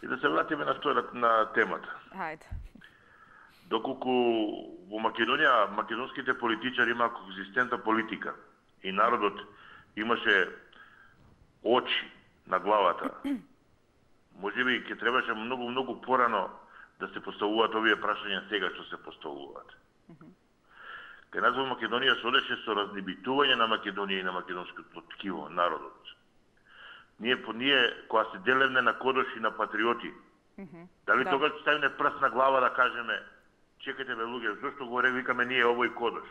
И да се вратиме на темата. Хајде. Доколку во Македонија македонските политичари имаа конзистентна политика и народот имаше очи на главата, можеби ќе требаше многу порано да се поставуваат овие прашања сега што се поставуваат. Кај нас во Македонија се одеше со разнебитување на Македонија и на македонското ткиво, народот. Ние кога се делевне на кодоши на патриоти, дали тогаш ставиме прст на глава да кажеме чекайте бе луѓе, зошто го викаме ние овој кодош?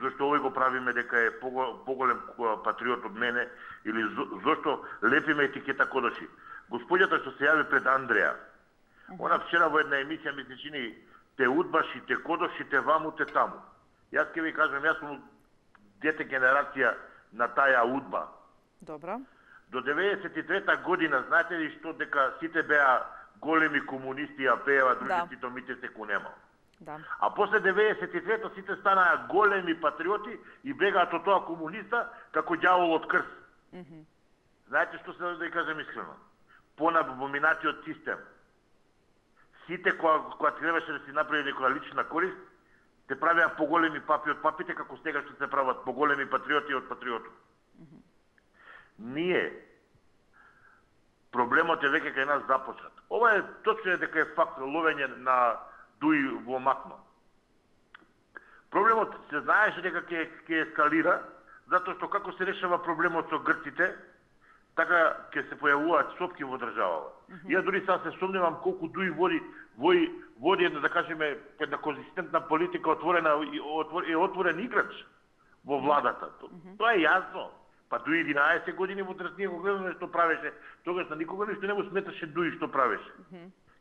Зошто овој го правиме дека е поголем патриот од мене или зошто лепиме етикета кодоши? Господјата што се јави пред Андреја, она вчера во една емисија ми се чини те удбаши, те кодоши, те ваму, те таму. Јас ќе ви кажам, јас сум дете генерација на таја удба. Добро. До 93-та година, знаете ли што дека сите беа големи комунисти, а пеева други титомите се кунема. Да. А после 93-та сите станаа големи патриоти и бегаат од тоа комуниста како ѓавол од крст. Знаете што се да кажам искрено? Понабоминатиот систем. Сите кога требаше да си направи некоја лична корист, те правеа поголеми папи од папите, како сега што се прават поголеми патриоти од патриотот. Ние проблемот е веќе кај нас започнат. Ова е точно дека е факт ловење на дуи во макно. Проблемот се знаеше дека ќе ескалира, затоа што како се решава проблемот со грците, така ќе се појавуваат сопки во државава. Ја дури сам се сомневам колку дуи води една, да кажеме, една конзистентна политика отворен играч во владата. Тоа е јасно. Па дуи 11 години во ние го гледаме што правеше, тогаш на никога ништо не му сметаше дуи што правеше.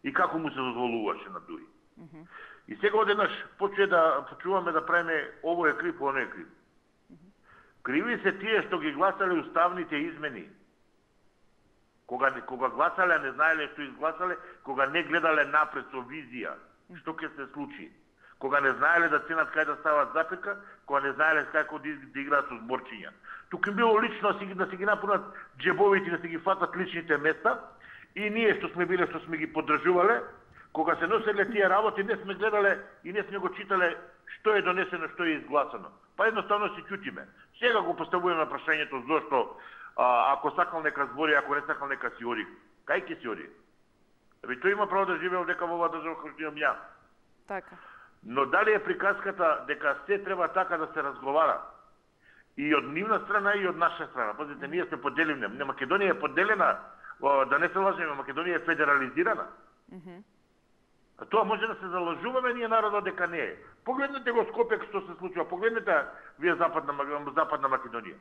И како му се дозволуваше на дуи. И сега одеднаш почуваме да правиме ово е крив, оно е крив. Криви се тие што ги гласале уставните измени. Кога гласале, не знаеле што изгласале, кога не гледале напред со визија, што ќе се случи. Кога не знаеле да ценат кај да стават запетка, кога не знаеле како да играат со зборчиња. Тук им било лично да си ги напунат джебовите, да си ги фатат личните места и ние што сме биле, што сме ги поддржувале, кога се носеле тие работи, не сме гледале и не сме го читале што е донесено, што е изгласано. Па едноставно си ќутиме. Сега го поставуваме на прашањето зошто ако сакал нека збори, ако не сакал нека си оди. Кај ќе си оди? Тој има право да живее дека во оваа држава како што имам ја. Така. Но дали е приказката дека се треба така да се разговара? И од нивна страна и од наша страна. Пазите, ние се поделиме. Македонија е поделена, да не се лажеме, Македонија е федерализирана. А тоа може да се залажуваме ние народот дека не е. Погледнете го Скопје што се случува, погледнете вие западна Македонија.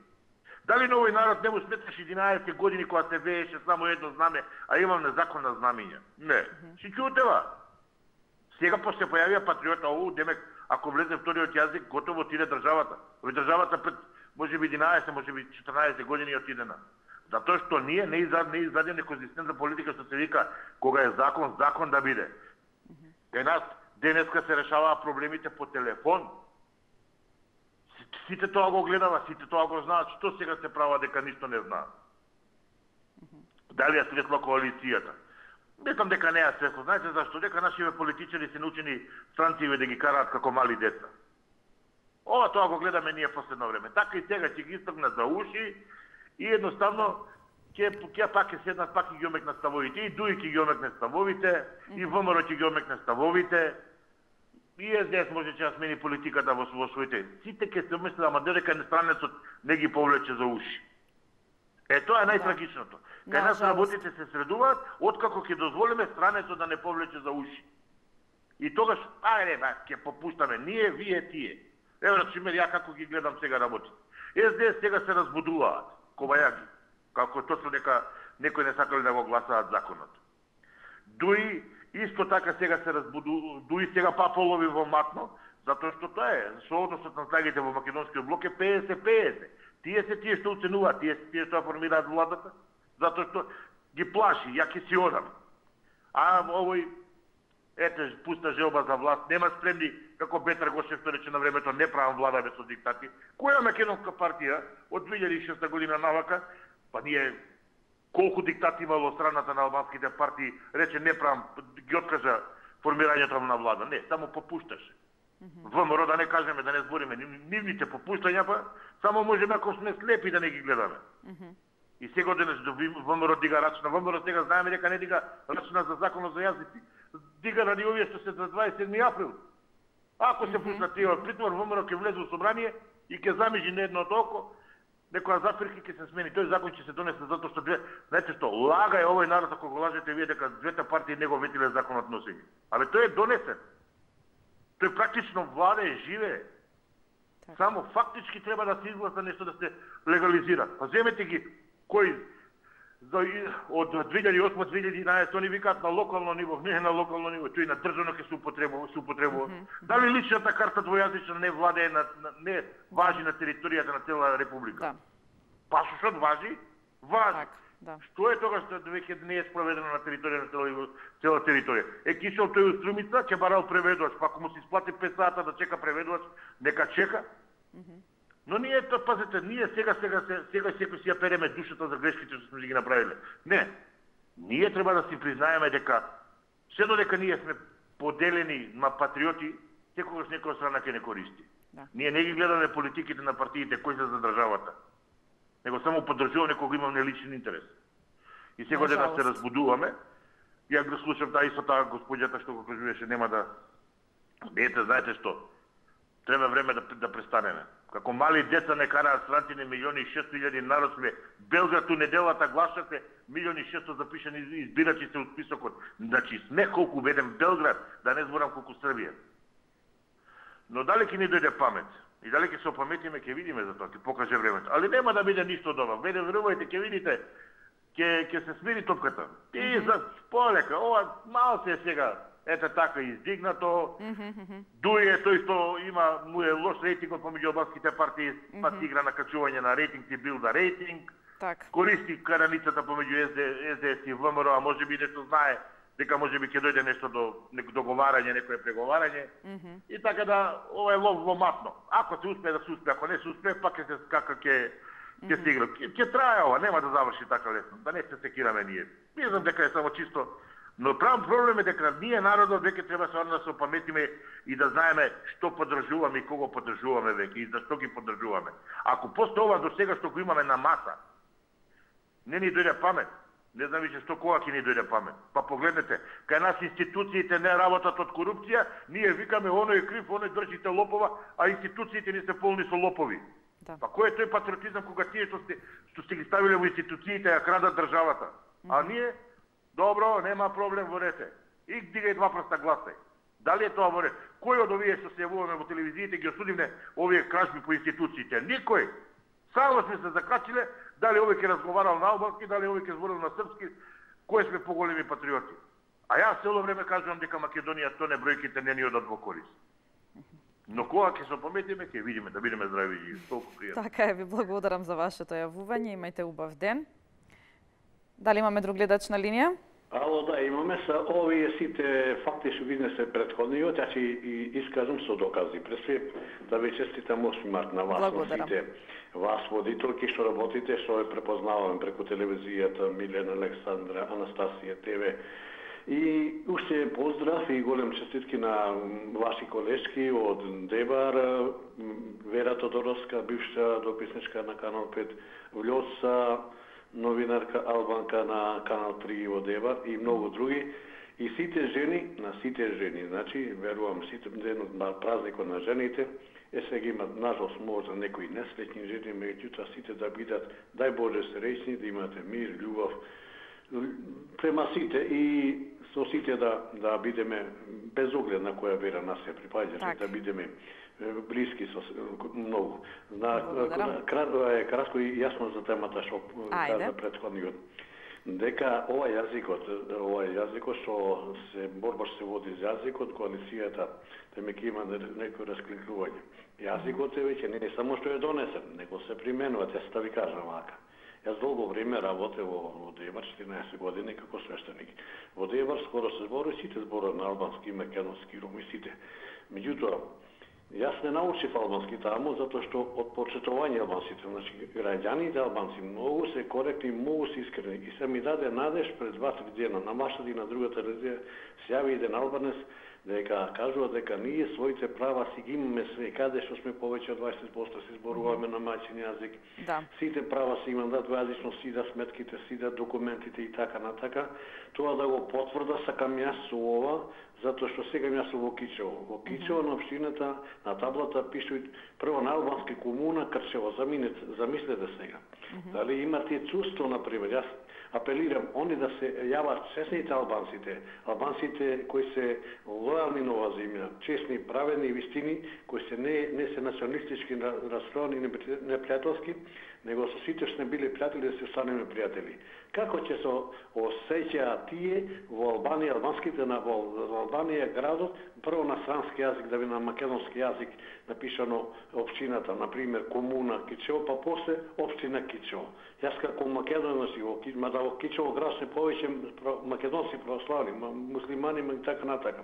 Дали на овој народ не му сметаше 11 години кога се вееше само едно знаме, а имам незаконна знамиња? Не. Си чутева. Сега после појавија патриота, демек, ако влезе вториот јазик, готово отиде државата. Овој државата пред, може би 11, може би 14 години отидена. Затоа што ние не извадиме конзистентна политика што се вика, кога е закон, закон да биде. Кај нас денеска се решаваа проблемите по телефон. Сите тоа го гледава, сите тоа го знаат, што сега се права дека ништо не знаат. Дали е светла коалицијата? Мислам дека не е светло. Знаете зашто? Дека нашите политичари се научени странциве да ги караат како мали деца. Ова тоа го гледаме ние последно време. Така и сега ќе ги истогна за уши и едноставно ќе пак ќе седнат, пак ќе ги омекнат ставовите. И ДУИ ќе ги омекне ставовите, и ВМРО ќе ги омекне ставовите. И СДС може ќе смени политиката во своите. Сите ќе се мислат, ама дека странецот не ги повлече за уши. Тоа е најтрагичното. Кај нас работите се средуваат, откако ќе дозволиме странецот да не повлече за уши. И тогаш, ќе попуштаме ние, вие, тие. Ево, например, ја како ги гледам сега работи. СДС сега се разбудуваат, кобајаги, како точно дека некои не сакали да го гласаат законот. ДУИ исто така сега се ДУИ сега полови во матно, затоа што тоа е, со односот на снагите во македонскиот блок е 50-50. Тие што оценуваат, тие што формираат владата, затоа што ги плаши, ја ќе си одам. А овој, пуста желба за власт, нема спремни, како Петар Гошев што рече на времето, не правам влада без диктати. Која македонска партија од 2006 година навака, па ние колку диктати имало од страната на албанските партии, рече не правам, ги откажа формирањето на влада. Не, само попушташе. ВМРО да не кажеме, да не збориме нивните попуштања, па само можеме ако сме слепи да не ги гледаме. И сега денес ВМРО дига рачна, ВМРО сега знаеме дека не дига рачна за законот за јазици, дига ради овие што се за 27 април. Ако се пуснат тие од притвор, ВМРО ќе влезе во собрание и ќе замижи на едното око, некоја запирка ќе се смени. Тој закон ќе се донесе затоа што знаете што, лага е овој народ ако го лажете вие дека двете партии не го ветиле законот носење. Абе тој е донесен. Тој практично влада живее. Само фактички треба да се изгласа нешто да се легализира. Па земете ги кои од 2008-2011 они викаат на локално ниво, не на локално ниво, тој на државно ќе се употребува. Дали личната карта двојазична не владее не важи на територијата на цела република? Пасошот важи? Важи. Што е тогаш што веќе не е спроведено на територија на цела територија? Кишел тој у Струмица, ќе барал преведувач, па ако му се исплати 5 сата да чека преведувач, нека чека. Но ние, пазете, ние сега секој си ја переме душата за грешките што сме ги направиле. Не. Ние треба да си признаеме дека се додека ние сме поделени на патриоти, секогаш некоја страна ќе не користи. Ние не ги гледаме политиките на партиите кои се за државата, него само поддржуваме кога имаме личен интерес. И сега денес се разбудуваме. Ја го слушам таа господјата што го кажуваше, нема да знаете што? Треба време да престанеме. Како мали деца не караат странци милиони и 600.000 народ сме. Белград у неделата гласате, милиони и 600 запишани избирачи се од списокот. Значи сме колку ведем Белград, да не зборам колку Србија. Но дали ќе ни дојде памет? И дали ќе се опаметиме, ќе видиме за тоа, ќе покаже времето. Али нема да биде ништо од ова. Верувајте, ќе видите, ќе се смири топката. И за полека, ова малце е сега. Ете така издигнато. ДУИ е тој што му е лош рейтингот помеѓу албанските партии, па си игра на качување на рейтинг, ти бил да рейтинг. Користи караницата помеѓу СДС и ВМРО, а може би нешто знае дека може би ќе дојде нешто до договарање, некое преговарање. И така да, ова е лов во матно. Ако се успее да се успее, ако не се успее, пак ќе се скака, ќе се игра. Ќе трае ова, нема да заврши така лесно. Да не се секираме ние. Мислам дека е само чисто. Но правам проблем е дека ние народот веќе треба да се опаметиме и да знаеме што поддржуваме и кого поддржуваме веќе и зашто ги поддржуваме. Ако после ова до сега што го имаме на маса, не ни дојде памет, Не знам више што кога ќе ни дојде памет. Па погледнете, кај нас институциите не работат од корупција, ние викаме оној е крив, оној држите лопова, а институциите ни се полни со лопови. Да. Па кој е тој патриотизам кога тие што сте ги ставиле во институциите ја крадат државата? А ние, добро, нема проблем, водете. И дигај два прста гласај. Дали е тоа во ред? Кој од овие што се јавуваме во телевизиите ги осудивме овие кражби по институциите? Никој. Само сме се закачиле, дали овој ќе разговарал на албански, дали овој ќе зборил на српски, кои сме поголеми патриоти. А јас цело време кажувам дека Македонија тоне бројките не ни одат во корис. Но кога ќе се опаметиме, ќе видиме, да бидеме здрави и толку пријатно. Така е, ви благодарам за вашето јавување, имајте убав ден. Дали имаме друг гледач на линија? Ало, да, имаме са овие сите факти што изнесе претходниот, ја ќе искажам со докази. Пред све да ви честитам 8 март на вас, сите вас водителки што работите, што е препознаваме преку телевизијата, Милена, Александра, Анастасија ТВ. И уште поздрав и голем честитки на ваши колешки од Дебар, Вера Тодоровска, бивша дописничка на Канал 5, Влјоца, новинарка Албанка на Канал 3 во Дебар и многу други. И сите жени, значи, верувам, сите денот на празникот на жените, сега имат, нажалост, можда некои несреќни жени, меѓутоа сите да бидат, дај Боже, среќни, да имате мир, љубов, према сите и со сите да бидеме, без оглед на која вера нас се припаѓа, да бидеме блиски со многу. Кратко и јасно за темата што каза претходниот. Дека ова јазикот што се борба што се води за јазикот, коалицијата, ќе има некој раскликување. Јазикот е веќе не само што е донесен, него се применува, те ста ви кажам вака. Јас долго време работев во Дебар, 14 години како свештеник. Во Дебар скоро се збори, сите зборат на албански, македонски, роми, сите. Меѓутоа, јас не научив албански таму, затоа што од почитување албанците, значи граѓаните албанци многу се коректни, многу се искрени и се ми даде надеж пред 2-3 дена на машата и на другата телевизија се јави еден албанец дека кажува дека ние своите права си ги имаме све, каде што сме повеќе од 20% се зборуваме на мајчин јазик. Да. Сите права си имам двојазично, си да сметките, си да документите и така натака. Тоа да го потврда сакам јас со ова, затоа што сега јас сум во Кичево. Во Кичево на општината на таблата пишува прво на албански комуна Крчево. Замислете сега. Дали имате чувство, например, јас апелирам они да се јават честните албанците кои се лојални на оваа земја, честни, праведни, вистини, кои се не се националистички настроени, непријателски, него со сите што не биле пријатели да се останеме пријатели. Како ќе се осеќаат тие во Албанија, албанските во Албанија градот, прво на странски јазик, да би на македонски јазик напишано општината, например комуна Кичево, па после општина Кичево. Јас како македонец мада во Кичево град се повеќе македонски православни, муслимани и така натака.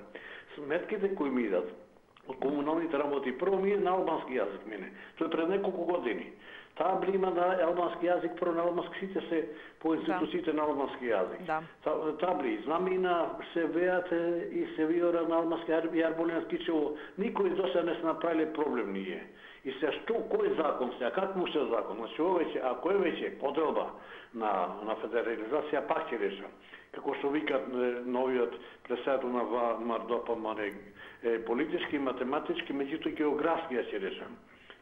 Сметките кои ми идат од комуналните работи, прво ми е на албански јазик мене. Тоа е пред неколку години. Табли има на албански јазик, прво на албански, сите се по институциите на албански јазик. Табли, знам и на се веат и се виора на албански јарболен Кичево, никој до сега не се направиле проблем ние. И се што, кој закон сега, како се закон? Значи, ако е веќе поделба на федерализација, пак ќе реша. Како што викат новиот председател на МАРДОПА, политички, математички, меѓутоа географски ја ќе решам.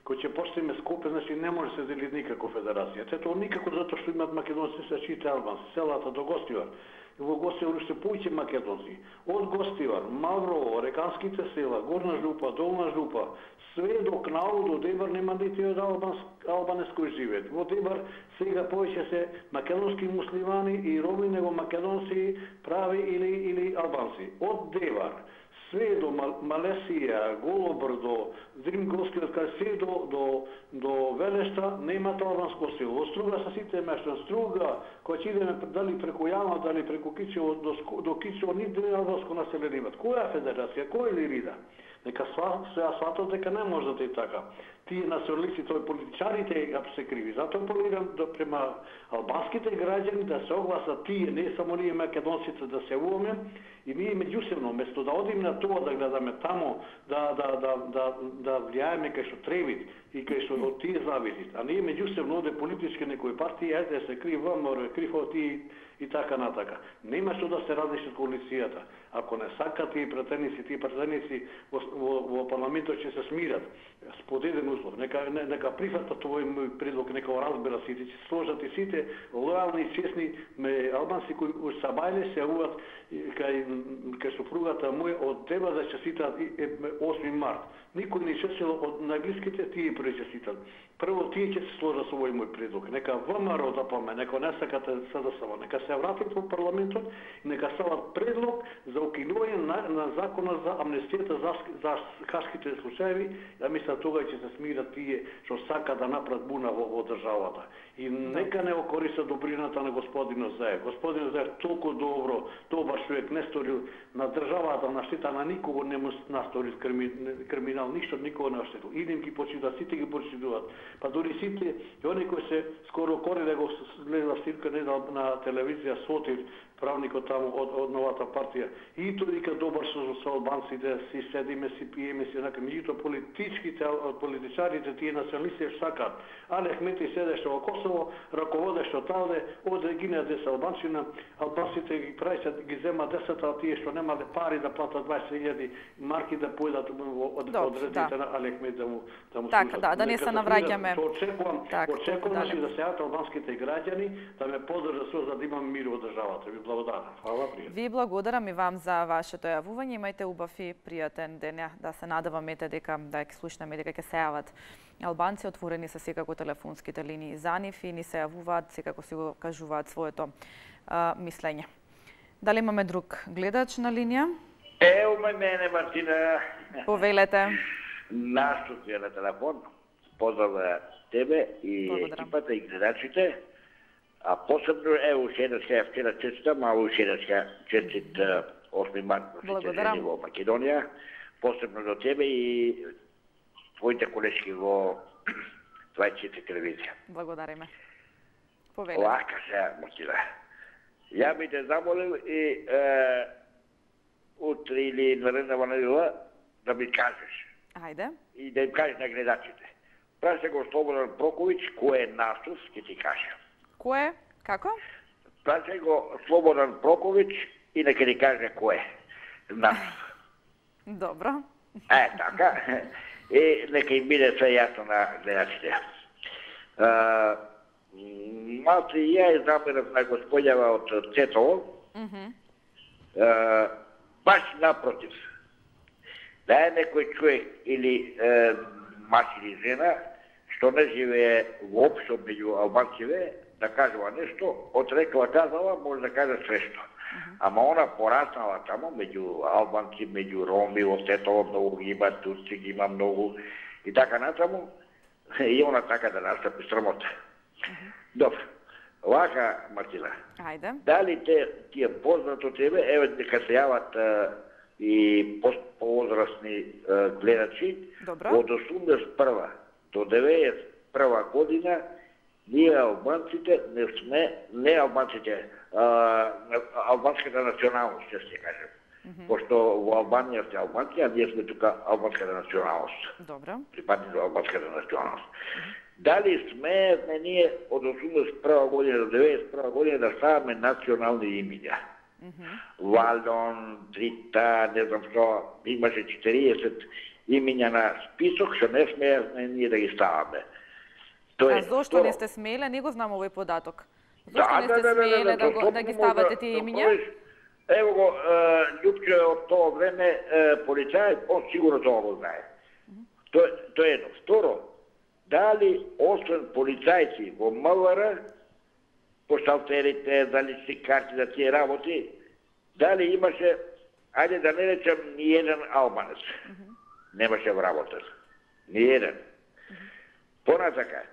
Кој ќе почнеме Скопје, значи не може се дели никако федерација. Тоа никако затоа што имат македонци се чите албанци, селата до Гостивар. Во Гостивар уште повеќе македонци. Од Гостивар, Маврово, Реканските села, Горна Жупа, Долна Жупа, све до Кнау, до Дебар нема нити од албанец кој живеат. Во Дебар сега повеќе се македонски муслимани и роми него македонци прави или албанци. Од Дебар све до Малесија, Голобрдо, Дримговски, све до Велешта немат албанско село. Во Струга са сите места. Струга, кој ќе идеме дали преку Јама, дали преку Кичево, до Кичево, нито албанско население имат. Која федерација, кој ли рида? Нека сватат дека не може да е така. тие националисти, тој политичарите се криви. Затоа апелирам према албанските граѓани да се огласат тие, не само ние македонците да се јавуваме и ние меѓусебно, место да одиме на тоа да гледаме тамо, да влијаеме кај што требит и кај што од тие зависит. А ние меѓусебно оде политички некои партии, да се крив ВМРО, крив од тие и така натака. Нема што да се различи коалицијата. Ако не сакат тие претеници во парламентот ќе се смират. Под еден услов. Нека прифатат овој мој предлог, нека го разберат сите, ќе се сложат и сите лојални и честни албанци кои од Сабајле се јавуваат кај супругата моја од деба да честитат 8 март. Никој не честил од најблиските, тие први честитат. Прво тие ќе се сложат со овој мој предлог. Нека ВМРО да поме, нека не сакате СДСМ, нека се вратат во парламентот и нека стават предлог за укинување на законот за амнестијата за хашките случаи. Ја мисля тога ќе се смират тие што сакаат да направат буна во државата. И нека не окористат добрината на господинот Заев. Господинот Заев толку добар човек, не сторил на државата, на штета на никого не му насторил криминал, ништо никого не оштетил. И им ги почитат, сите ги почитуваат. Па дури сите, и они кои се скоро кори да го гледа силка на телевизија Сотир, правникот таму од новата партија. И тој вика добар со албанците, си седиме, си пиеме, си однака. Меѓутоа политичарите, тие националисти сакаат. Али Ахмети седеше во Косово, раководеше таде, оде гине 10 албанцина, албанците ги праќаат, ги земат 10, а тие што немале пари да платат 20.000 марки да појдат од редите на Али Ахмет да му Така, да не се навраќаме. Очекувам да се јават албанските граѓани да ме поддржат за да имаме мир во државата. Ви благодарам. Хвала, пријатно. Ви благодарам и вам за вашето јавување. Имајте убав и пријатен ден. Да се надеваме дека да ќе слушнеме дека ќе се јават албанци, отворени се секако телефонските линии за нив и ни се јавуваат, секако си го кажуваат своето мислење. Дали имаме друг гледач на линија? Ево мене, Мартина. Повелете. Наступ ја на телефон. Поздрав за тебе и екипата и гледачите. А посебно, ево, вчера честитам, а ушедачка честит 8 март во Македонија. Посебно до тебе и твоите колешки во 24 телевизија. Благодариме. Повелете. Лака се, Мартина. Ја би те замолил и утре или нареднава недела да ми кажеш. Ајде. И да им кажеш на гледачите. Прасе го Слободан Прокович, кој е настус, ќе ти кажа. Кој е? Како? Прасе го Слободан Прокович и нека ти каже кој е настус. Добро. Така. И нека им биде све јасно на гледачите. Малце и ја замерав на господјава од Цетово. Баш напротив. Да е некој човек или маж или жена, што не живее воопшто меѓу албанците, да кажува нешто, од рекла казала, може да каже свешто. Ама она пораснала тамо, меѓу албанци, меѓу роми, во Цетово многу ги има, турци ги има многу, и така натаму, и она така да настапи срамота. Добро. Лака, Мартина. Ајде. Дали ти е познато тебе, еве дека се јават и повозрастни гледачи, од 81 до 91 година, ние албанците не сме, не албанците, албанската националност, ќе се кажем. Пошто во Албанија сте албанци, а ние сме тука албанската националност. Добро. Припадни до албанската националност. Дали сме ние од 81 година до 91 година да ставаме национални имиња? Валдон, Дрита, не знам што, имаше 40 имиња на список, што не сме ние да ги ставаме. А зошто не сте смеле? Не го знам овој податок. Зошто не сте смеле да ги ставате тие имиња? Ево го, Љупче од тоа време полицај, он сигурно тоа го знае. Тоа е едно. Второ, дали освен полицајци во МВР, по шалтерите, за лични карти, за тие работи, дали имаше, ајде да не речем, ни еден албанец. Немаше вработен. Ни еден. Понатака,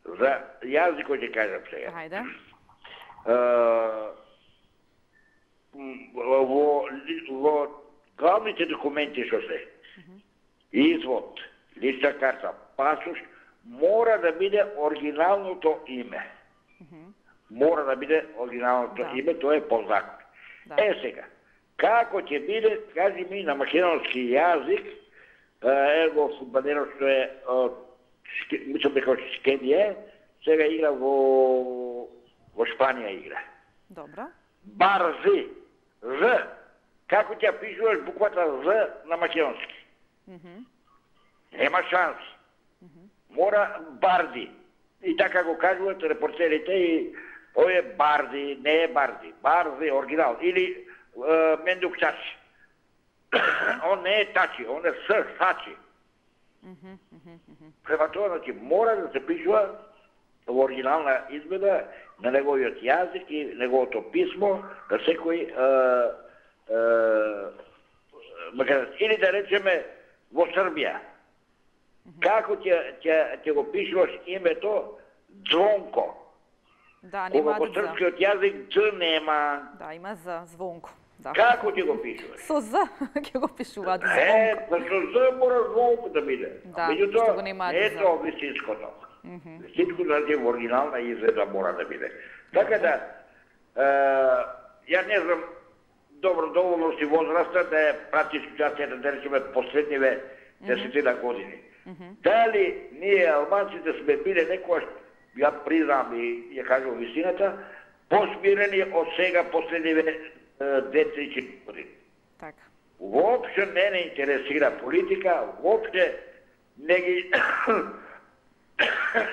за јазикот ќе кажам сега. Ајде. Во главните документи што се, извод, лична карта, пасош мора да биде оригиналното име. Мора да биде оригиналното име, тоа е по закон. Сега, како ќе биде, кажи ми на македонски јазик, его фудбалерот што е, мислам дека Скенија, сега игра во Шпанија игра. Добро. Барзи, З. Како ќе пишуваш буквата З на македонски? Нема шанси. Мора Барди. И така го кажуват репортерите и овој е Барди, не е Барди. Барди, оригинал. Или Мендук Тачи. Он не е Тачи, он е Сачи. Према тоа, значи, мора да се пишува во оригинална изгледа на неговиот јазик и неговото писмо, на секој или да речеме во Србија. Како ќе го пишуваш името Звонко? Да, нема во српскиот јазик Д нема. Да, има За, Звонко. Да. Како ќе го пишуваш? Со З ќе го пишуваат Звонко. Па со З мора Звонко да биде. Да, меѓутоа, што го нема не е тоа вистинското. Вистинското да во оригинална изгледа мора да биде. Така да, ја не знам, добро, доволно си возраста да ја прати ситуацијата, да речеме, последниве 10 години. Дали ние албанците сме биле некојаш, ја признам и ја кажам вистината, посмирени од сега последниве 2-3 години. Така. Воопшто не интересира политика, воопшто не ги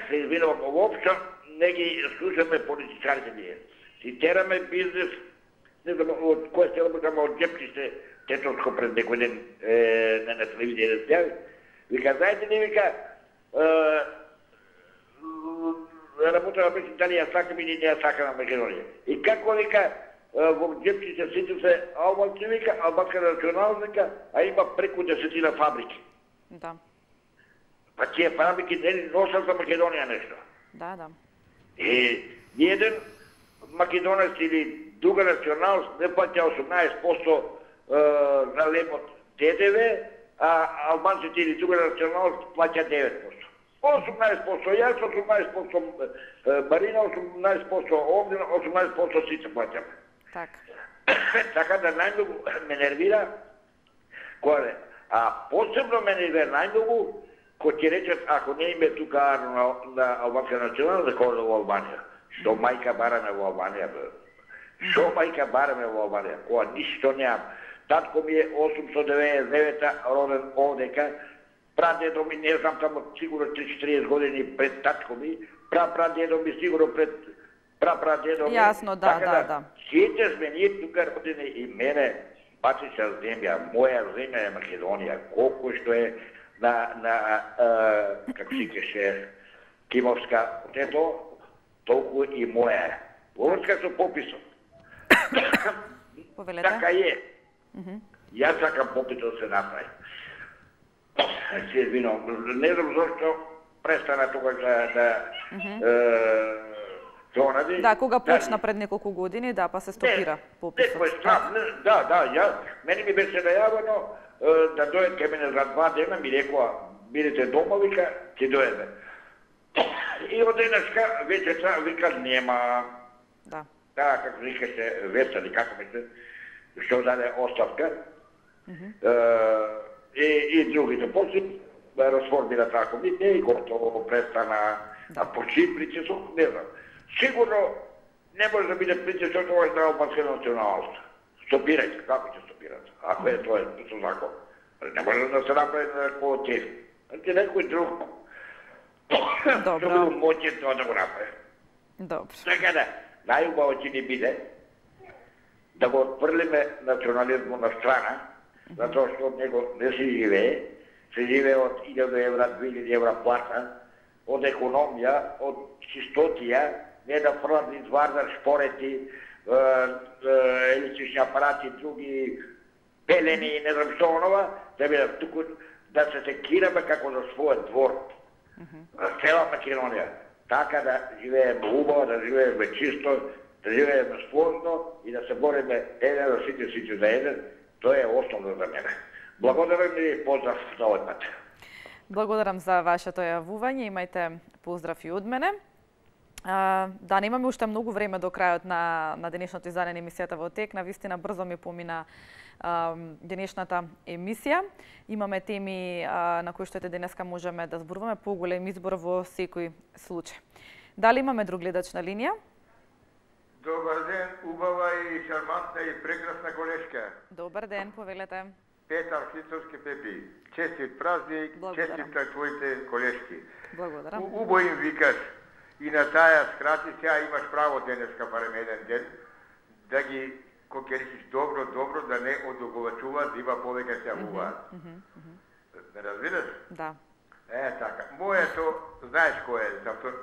се извинувам, воопшто не ги слушаме политичарите ние. Си тераме бизнес, не знам од која се обркаме од джепчище, Тетовско пред некој ден на телевизија да се вика, знаете ли, вика, работава беше дали ја сакам или не ја сакам на Македонија. И како, вика, во джепчище сите се албанци, вика, албанска националност, вика, а има преку 10 фабрики. Да. Па тие фабрики не носат за Македонија нешто. Да, да. И еден македонец или друга националност не плаќа 18% на лемот ДДВ, а албанците или друга националност плаќа 9%. 18% јас, 18% Марина, 18% Огнена, 18% сите плаќаме. Така. Така да најмногу ме нервира, а посебно ме нервира најмногу кој ќе речат, ако не име тука на албанска националност, да ходат во Албанија. Што мајка бараме во Албанија, бе? Што мајка бараме во Албанија? Која ништо неам. Татко ми е 899 роден овдека, прадедо ми, не знам, тамо сигурно 30-40 години пред татко ми, прапрадедо ми сигурно пред прапрадедо ми. Јасно, да. Сите сме ние тука родени и мене патича земја, моја земја е Македонија, колку што е на како си кеше, Кимовска, ето, толку и моја е. Во врска со пописот. Така е. Јас сакам попитот се направи. Се извинувам, не знам зашто престана тука да ради. Да, кога почна пред неколку години, да, па се стопира пописот. Мене ми беше најавено да дојдат кај мене за 2 дена, ми рекоа, бидете дома, вика, ќе дојдеме. И од денешка вечерта вика нема. Да. Да, како викаше Весели, како мисле, што даде оставка. И другите после расформира таа комисија и готово престана. А по чиј притисок, не знам. Сигурно не може да биде притисок тоа на албанска националност. Стопирајте, како ќе стопирате? Ако е тоа со закон. Не може да се направи некој од тие. Некој друг. Што било моќен тоа да го направи. Добро. Така да, најубаво ќе ни биде да го отфрлиме национализмот на страна, затоа што од него не се живее од 1000 евра, 2000 евра плата, од економија, од чистотија, не да фрлат низ вардар шпорети, електрични апарати, други пелени и не знам што онова, да бидат туку да се секираме како за својот двор. Цела Македонија. Така да живееме убаво, да живееме чисто, да живееме сложно и да се бориме еден за сите за еден, тоа е основно за мене. Благодарам и поздрав за овој пат. Благодарам за вашето јавување, имајте поздрав и од мене. Да, немаме уште многу време до крајот на денешното издание на емисијата во тек. Навистина брзо ми помина денешната емисија. Имаме теми на кои што денеска можеме да зборуваме, поголем избор во секој случај. Дали имаме друг гледач на линија? Добар ден, убава и шармантна и прекрасна колешка. Добар ден, повелете. Петар Хицовски Пепи. Честит празник, честит на твоите колешки. Благодарам. Убо им викаш и на тая скрати, сега имаш право денеска барем еден ден, да ги кокеришиш добро, да не одоговачуваат, да има повеќе се јавуваат. Не разбираш? Да. Така. Моето, знаеш кој е?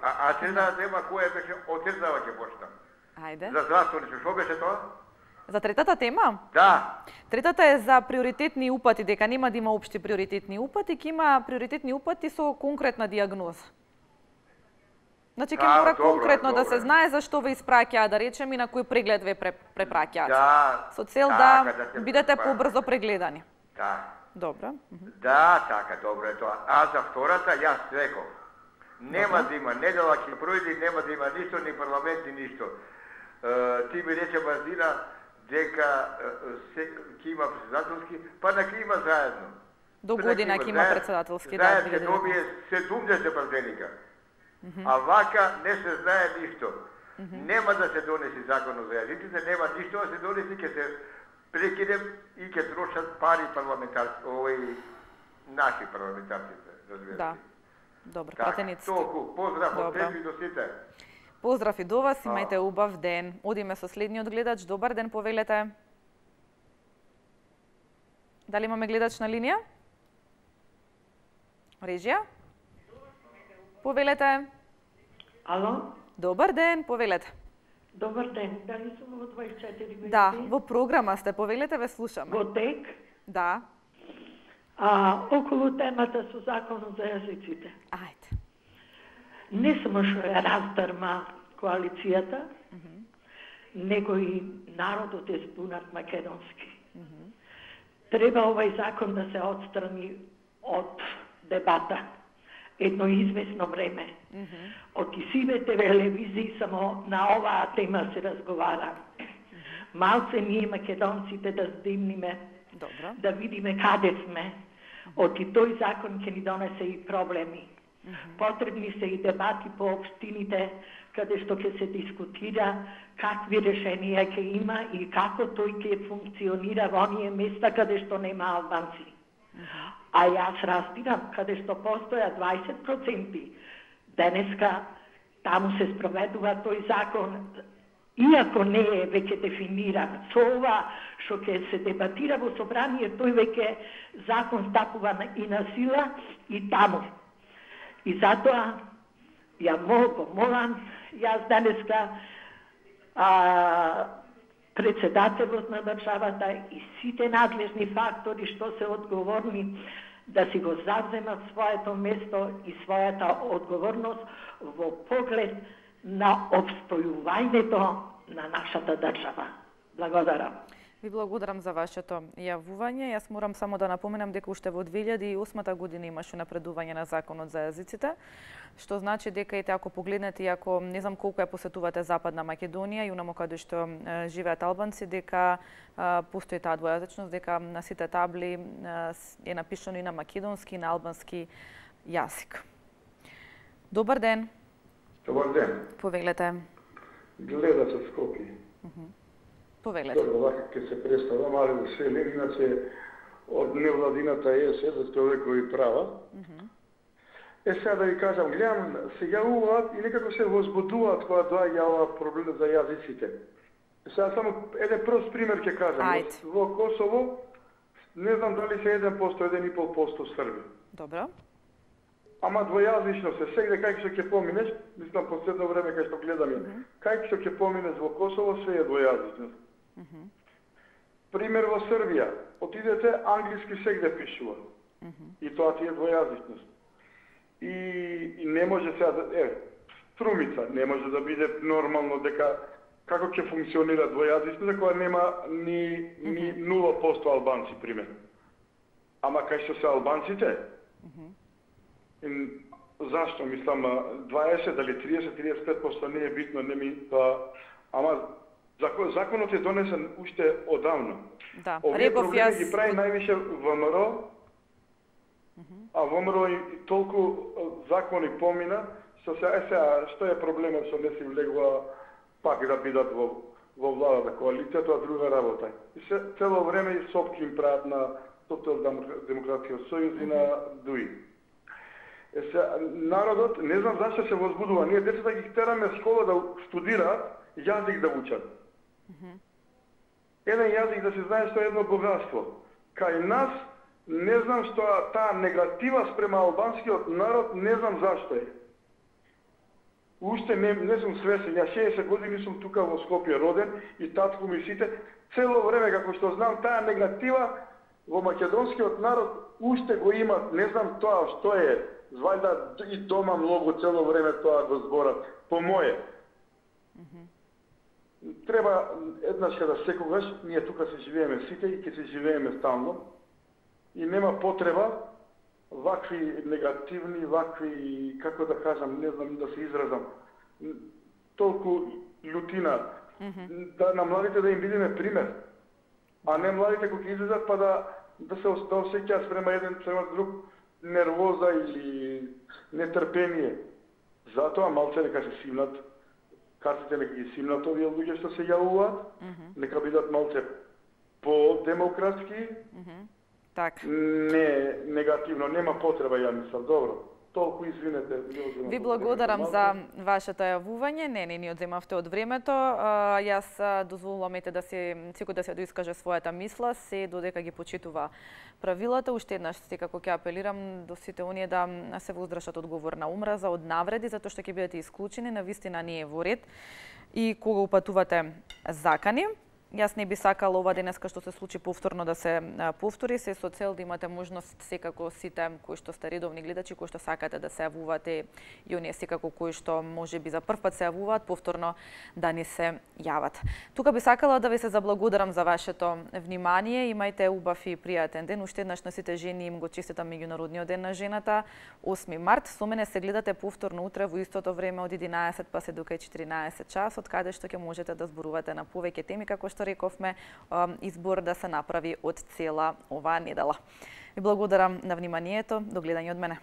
А сега тема која беше од држава ќе почнам. Ајде. За здравство, што беше тоа? За третата тема? Да. Третата е за приоритетни упати, дека нема да има општи приоритетни упати, ќе има приоритетни упати со конкретна диагноза. Значи ќе мора конкретно да се знае зашто ве испраќаа, да речем, и на кој преглед ве препраќаат. Да. Со цел да бидете побрзо прегледани. Да. Добро. Да, така, добро е тоа. А за втората, јас реков, нема да има недела ќе пројде, нема да има ништо, ни парламент, ни ништо. Ти ми рече Мазина дека ќе има председателски, па на ќе има заедно. До година ќе има председателски, да. Заедно ќе добие 70 празdenика. А вака не се знае ништо. Нема да се донеси законот за јазиците, нема ништо да се донеси, ќе се прекинем и ќе трошат пари парламентарци, наши парламентарците, разбирате. Да. Добро, пратениците. Толку, поздрав од тебе и до сите. Поздрав и до вас, имајте убав ден. Одиме со следниот гледач. Добар ден, повелете. Дали имаме гледач на линија? Режија? Повелете. Ало? Добар ден, повелете. Добар ден, дали сум во 24 години? Да, во програма сте, повелете, ве слушаме. Во тек? Да. Околу темата со законот за јазиците. Ајде. Не само што ја раздрма коалицијата, него и народот е збунат македонски. Треба овај закон да се отстрани од дебата едно известно време. Од сивите телевизии само на оваа тема се разговара. Малце ние македонците да здимниме, да видиме каде сме. Од тој закон ќе ни донесе и проблеми. Потребни се и дебати по општините, каде што ќе се дискутира какви решенија ќе има и како тој ќе функционира во оние места каде што нема албанци. А јас разбирам, каде што постоја 20%, денеска таму се спроведува тој закон, иако не е веќе дефиниран. Со ова што ќе се дебатира во собрание, тој веќе закон стапува и на сила и таму. И затоа ја молам, јас денеска председателот на државата и сите надлежни фактори што се одговорни да си го завземат своето место и својата одговорност во поглед на обстојувањето на нашата држава. Благодарам. Ви благодарам за вашето јавување. Јас морам само да напоменам дека уште во 2008 година имаше напредување на законот за јазиците, што значи дека ете ако погледнете, ако не знам колку ја посетувате Западна Македонија и унамо каде што живеат албанци, дека постои таа двојазичност, дека на сите табли е напишано и на македонски и на албански јазик. Добар ден. Добар ден. Повелете. Гледач од Скопје. Повелете. Добро, вака ќе се представам, али во селе, иначе од невладината ЕС за човекови права. Сега да ви кажам, гледам, се јавуваат и некако се возбудуваат кога доаѓа ова проблем за јазиците. Сега само еден прост пример ќе кажам. Во Косово, не знам дали се 1%, 1,5% Срби. Добро. Ама двојазично се, сегде кај што ќе поминеш, мислам последно време кај што гледам, кај што ќе поминеш во Косово, се е двојазично. Пример во Србија, отидете, англиски сегде пишува. И тоа ти е двојазичност. И не може сега да... Струмица, не може да биде нормално дека како ќе функционира двојазичност, кога нема ни 0% албанци, пример. Ама кај што се албанците, Зашто, мислам, 20 дали 30-35% не е битно, не ми тоа, ама законот е донесен уште одавно. Да, овие реков проблеми јас ги прави највише ВМРО, а ВМРО и толку закони помина, сега што е проблемот што не си влегува пак да бидат во владата коалиција, тоа друга работа. И цело време и сопки им прават на Социјалдемократскиот сојуз и на ДУИ. Народот, не знам зашто се возбудува, ние децата ги тераме школа да студираат, јазик да учат. Еден јазик да се знае што е едно богатство. Кај нас, не знам што таа негатива спрема албанскиот народ, не знам зашто е. Уште не сум свесен, ја 60 години сум тука во Скопје роден и татко ми сите, цело време како што знам таа негатива во македонскиот народ уште го имат, не знам тоа што е. Вајда и дома многу цело време тоа го зборат, по моје. Треба еднаш када секогаш, ние тука се живееме сите и ќе се живееме стално. И нема потреба вакви негативни, вакви, како да кажам, не знам да се изразам, толку лютина, да на младите да им бидеме пример. А не младите кои ќе излезат па да се осеќаат спрема еден према друг нервоза или нетрпение. Затоа малце нека се симнат, картите нека ги симнат овие луѓе што се јавуваат, нека бидат малце по-демократски, не негативно, нема потреба, ја мислам, добро. Толку извинете. Ви благодарам за вашето јавување. Не ни одземавте од времето. Јас дозволувам да секој да се доискаже својата мисла, се додека ги почитува правилата. Уште еднаш секако ќе апелирам до сите оние да се воздржат од говор на омраза, од навреди, затоа што ќе бидете исклучени, навистина не е во ред. И кога упатувате закани, јас не би сакала ова денеска што се случи повторно да се повтори, се со цел да имате можност секако сите кои што сте редовни гледачи, кои што сакате да се јавувате и оние секако кои што можеби за прв пат се јавуваат, повторно да ни се јават. Тука би сакала да ви се заблагодарам за вашето внимание. Имајте убав и пријатен ден. Уште еднаш на сите жени им го честитам меѓународниот ден на жената, 8 март. Со мене се гледате повторно утре во истото време од 11 па се до 14 часот, каде што ќе можете да зборувате на повеќе теми како што рековме, избор да се направи од цела оваа недела. Ви благодарам на вниманието, до гледање од мене.